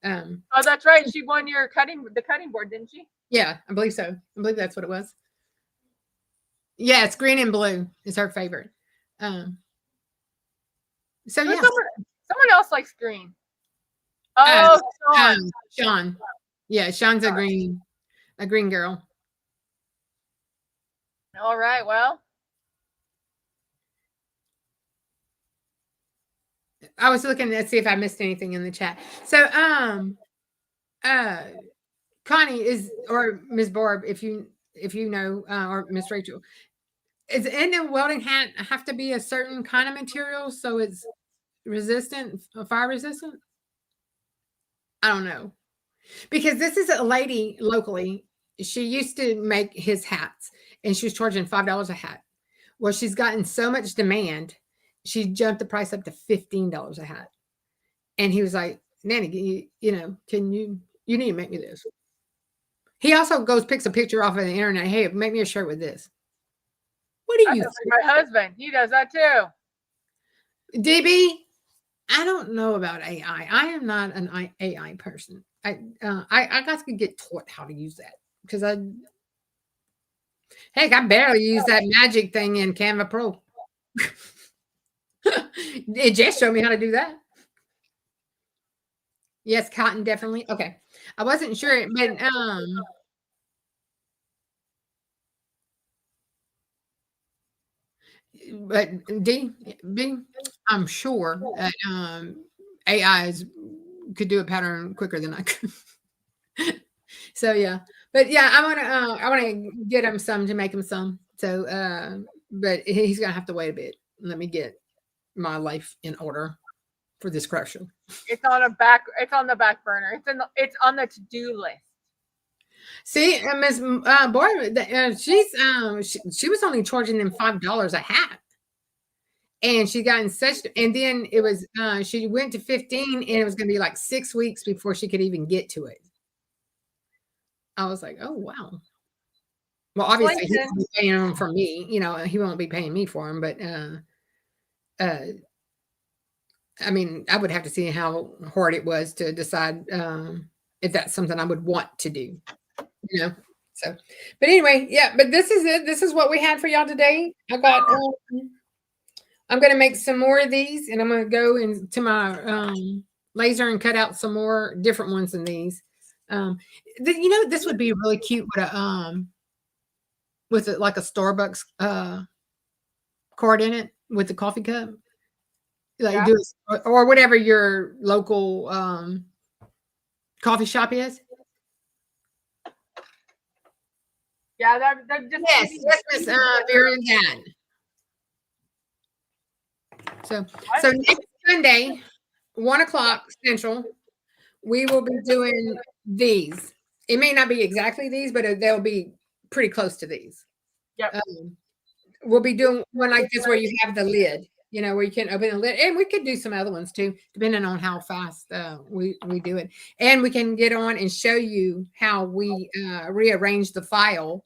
Oh, that's right. She won the cutting board, didn't she? Yeah, I believe so. I believe that's what it was. Yeah, it's green and blue. Is her favorite. So yeah. Someone else likes green. Oh, Sean. Yeah, Sean's a green girl. All right. Well, I was looking to see if I missed anything in the chat. So, Connie is, or Miss Barb, if you know, or Miss Rachel, is in a welding hat have to be a certain kind of material so it's resistant, fire resistant? I don't know, because this is a lady locally. She used to make his hats, and she was charging $5 a hat. Well, she's gotten so much demand, she jumped the price up to $15 a hat. And he was like, Nanny, can you need to make me this. He also picks a picture off of the internet. Hey, make me a shirt with this. What do you think? My husband, he does that too. DB, I don't know about AI. I am not an AI person. I got to get taught how to use that because I barely use that magic thing in Canva Pro. It just showed me how to do that. Yes, cotton, definitely. Okay. I wasn't sure, but D, I'm sure that AIs could do a pattern quicker than I could. So yeah, but yeah, I want to get him some to make him some. So, but he's gonna have to wait a bit. Let me get my life in order for this craft show. It's on a back. It's on the back burner. It's on the to-do list. See, Miss Boy, she was only charging them $5 a hat, and she got in such. And then it was she went to 15, and it was going to be like 6 weeks before she could even get to it. I was like, oh wow. Well, obviously he won't be paying them for me. You know, he won't be paying me for them, but uh, I mean, I would have to see how hard it was to decide if that's something I would want to do. You know. So, but anyway, yeah. But this is it. This is what we had for y'all today. I got. I'm gonna make some more of these, and I'm gonna go into my laser and cut out some more different ones than these. You know, this would be really cute with like a Starbucks card in it with the coffee cup. Like Yeah. do or whatever your local coffee shop is. Yeah, that just Yes, Miss Vera and Dan. So next Sunday, 1 o'clock Central, we will be doing these. It may not be exactly these, but they'll be pretty close to these. Yep. We'll be doing one like this where you have the lid, you know, where you can open the lid, and we could do some other ones too, depending on how fast we do it. And we can get on and show you how we rearrange the file,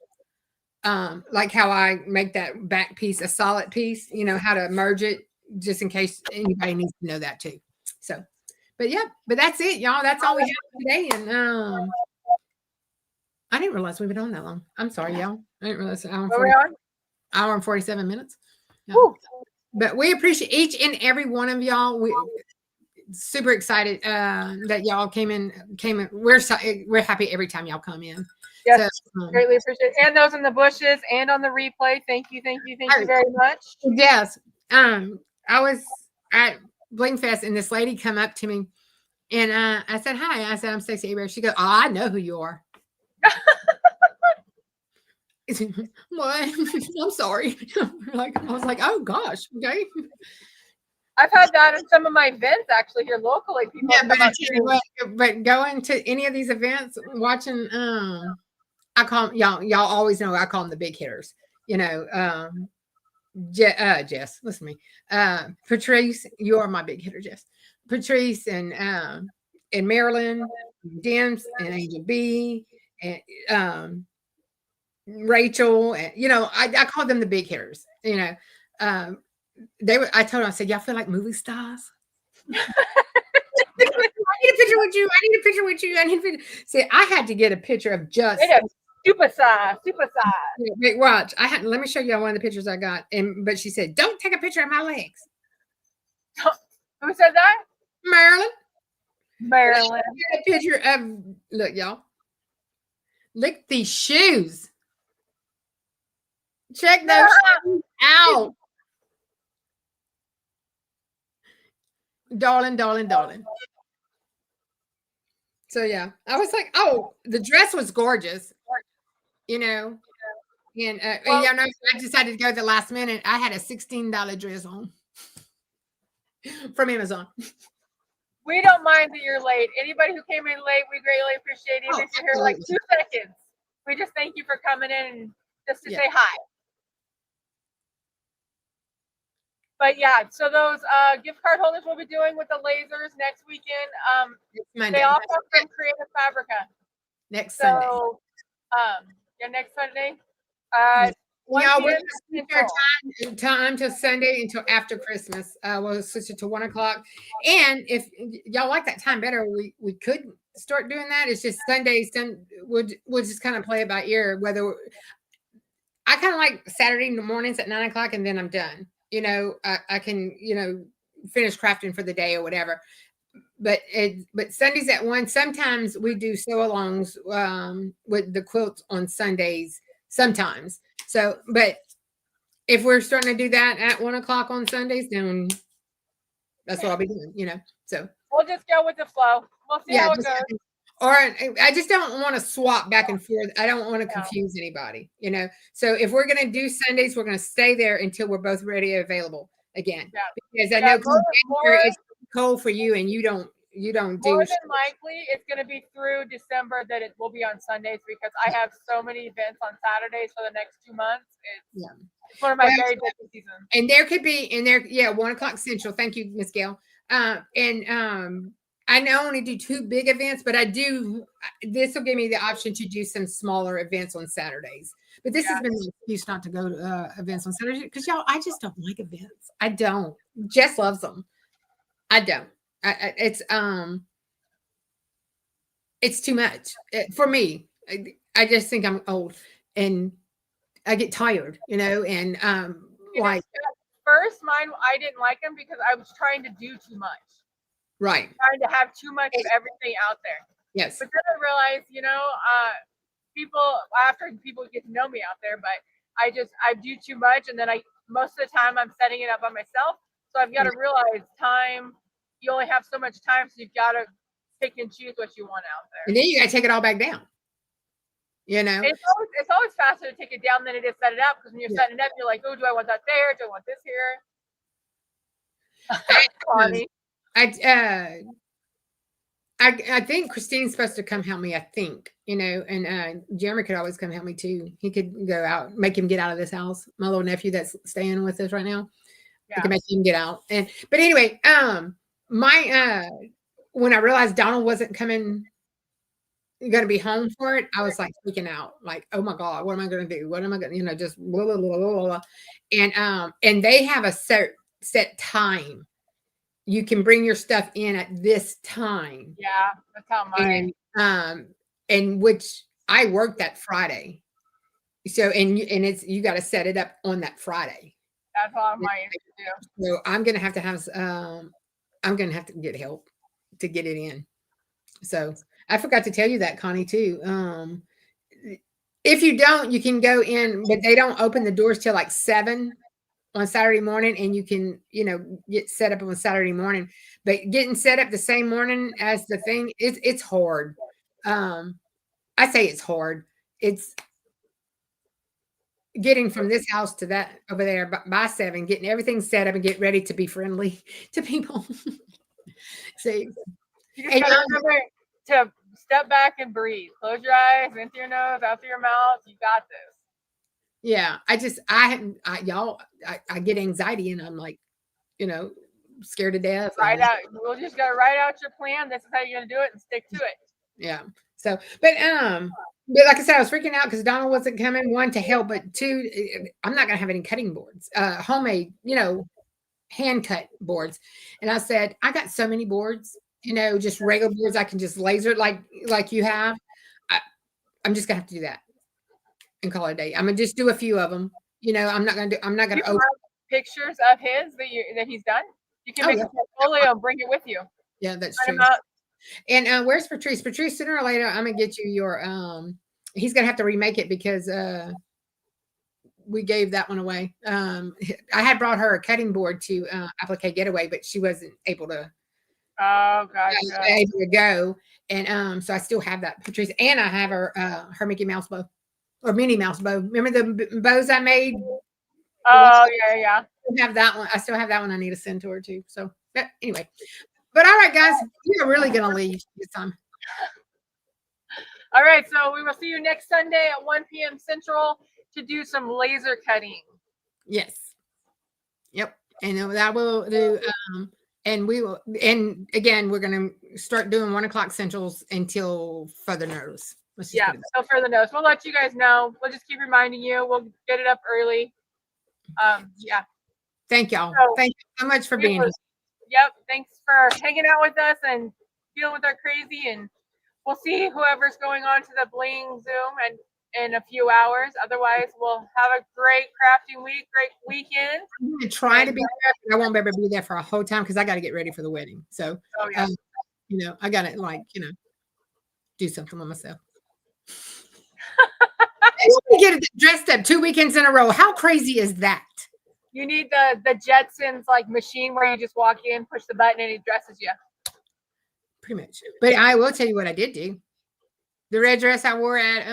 like how I make that back piece a solid piece. You know how to merge it, just in case anybody needs to know that too. So, but yeah, but that's it, y'all. That's all we have today, and I didn't realize we've been on that long. I'm sorry, y'all. I didn't realize hour and 47 minutes. Yeah. But we appreciate each and every one of y'all. We super excited that y'all came in. We're happy every time y'all come in. Yes, so, greatly appreciate it. And those in the bushes and on the replay. Thank you very much. Yes. I was at Bling Fest, and this lady come up to me, and I said, hi. I said, I'm Stacy and I. She goes, oh, I know who you are. What? I'm sorry. Like I was like, oh gosh, okay. I've had that in some of my events actually here locally. People but going to any of these events, watching, I call y'all always know I call them the big hitters. You know, Jess, listen to me. Patrice, you are my big hitter, Jess. Patrice and Marilyn, Dims and Angel B, and Rachel, and you know, I call them the big hitters. You know, I told them, I said, y'all feel like movie stars. I need a picture with you. I need a picture with you. I need a picture. See, I had to get a picture of just super size. Wait, watch. Let me show you one of the pictures I got. But she said, don't take a picture of my legs. Who said that? Marilyn. A picture of, look, y'all. Look at these shoes. Check those shoes out. Darling. So yeah, I was like, oh, the dress was gorgeous, you know. And I decided to go at the last minute. I had a $16 dress on from Amazon. We don't mind that you're late. Anybody who came in late, we greatly appreciate it. Even if you're here like 2 seconds, we just thank you for coming in just to say hi. But yeah, so those gift card holders we'll be doing with the lasers next weekend. They all come from Creative Fabrica. Next Sunday. Next Sunday. Yeah, we're going to our time till Sunday until after Christmas. We'll switch it to 1 o'clock. And if y'all like that time better, we could start doing that. It's just Sundays. We'll just kind of play it by ear. Whether I kind of like Saturday mornings at 9 o'clock, and then I'm done. You know, I can finish crafting for the day or whatever. but Sundays at 1. Sometimes we do sew-alongs with the quilts on Sundays. Sometimes. So, but if we're starting to do that at 1 o'clock on Sundays, then that's what I'll be doing. So we'll just go with the flow. We'll see how it just, goes. or I just don't want to swap back and forth. I don't want to confuse anybody. So if we're going to do Sundays, we're going to stay there until we're both ready and available again. Yeah. Because I know it's cold for you, and you don't do. More than likely, it's going to be through December that it will be on Sundays, because I have so many events on Saturdays for the next 2 months. It's one of my very busy seasons. And there could be 1 o'clock Central. Thank you, Miss Gail. I only do 2 big events, but this will give me the option to do some smaller events on Saturdays. But this has been an excuse not to go to events on Saturdays, because y'all, I just don't like events. I don't. Jess loves them. I don't. It's too much for me. I just think I'm old and I get tired, and like first mine, I didn't like them because I was trying to do too much. Right. Trying to have too much of everything out there. Yes. But then I realized, after people get to know me out there, but I do too much, and then most of the time I'm setting it up by myself. So I've got to realize time. You only have so much time, so you've got to pick and choose what you want out there. And then you got to take it all back down. It's always faster to take it down than it is set it up, because when you're setting it up, you're like, oh, do I want that there? Do I want this here? I think Christine's supposed to come help me. I think, and Jeremy could always come help me too. He could go out, make him get out of this house. My little nephew that's staying with us right now, I can make him get out. But anyway, when I realized Donald wasn't going to be home for it, I was like freaking out, like, oh my God, what am I going to do? What am I going to, just blah, blah, blah, blah, blah. And they have a set time. You can bring your stuff in at this time. Yeah, that's how mine. And which I worked that Friday. So, and you got to set it up on that Friday. That's all mine do. So I'm going to have to get help to get it in. So I forgot to tell you that, Connie, too. If you don't, you can go in, but they don't open the doors till like 7 on Saturday morning, and you can, get set up on Saturday morning. But getting set up the same morning as the thing, it's hard. I say it's hard. It's getting from this house to that over there by 7, getting everything set up and get ready to be friendly to people. See, you just gotta remember to step back and breathe. Close your eyes, in through your nose, out through your mouth. You got this. Yeah, I get anxiety, and I'm like, scared to death. We'll just gotta write out your plan. This is how you're gonna do it, and stick to it. Yeah. So, but like I said, I was freaking out because Donald wasn't coming. 1, to help, but 2, I'm not gonna have any cutting boards, homemade, hand cut boards. And I said, I got so many boards, just regular boards. I can just laser like you have. I'm just gonna have to do that and call it a day. I'm gonna just do a few of them. I'm not gonna open pictures of his that he's done. You can make a portfolio and bring it with you. Yeah, that's true. And where's Patrice? Patrice, sooner or later, I'm gonna get you your he's gonna have to remake it because we gave that one away. I had brought her a cutting board to Applique Getaway, but she wasn't able to able to go. And so I still have that, Patrice, and I have her Mickey Mouse bow or Minnie Mouse bow. Remember the bows I made? Oh yeah. I still have that one. I need to send to her too. So anyway. But all right, guys, we are really going to leave this time. All right, so we will see you next Sunday at 1 p.m. Central to do some laser cutting. Yes. Yep. And that will do. And again, we're going to start doing 1 o'clock Centrals until further notice. So further notice. We'll let you guys know. We'll just keep reminding you. We'll get it up early. Yeah. Thank y'all. Thank you so much for being here. Yep. Thanks for hanging out with us and dealing with our crazy. And we'll see whoever's going on to the Bling Zoom and in a few hours. Otherwise, we'll have a great crafting week, great weekend. I'm going to try to be there, but I won't be able to be there for a whole time because I got to get ready for the wedding. So I got to like, do something with myself. We get dressed up 2 weekends in a row. How crazy is that? You need the Jetsons like machine where you just walk in, push the button, and it dresses you. Pretty much. But I will tell you what I did do. The red dress I wore at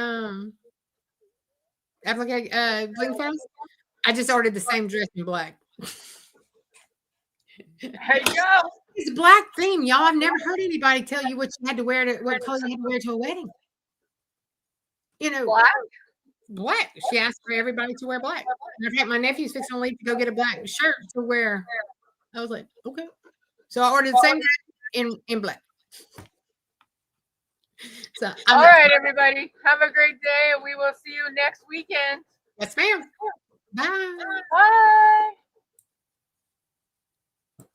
Bling Farms, I just ordered the same dress in black. There you go. It's a black theme, y'all. I've never heard anybody tell you what you had to wear what color you had to wear to a wedding. Black. She asked for everybody to wear black. In fact, my nephew's fixing to leave to go get a black shirt to wear. I was like, okay. So I ordered the same dress in black. So all right, everybody. Have a great day, and we will see you next weekend. Yes, ma'am. Bye. Bye.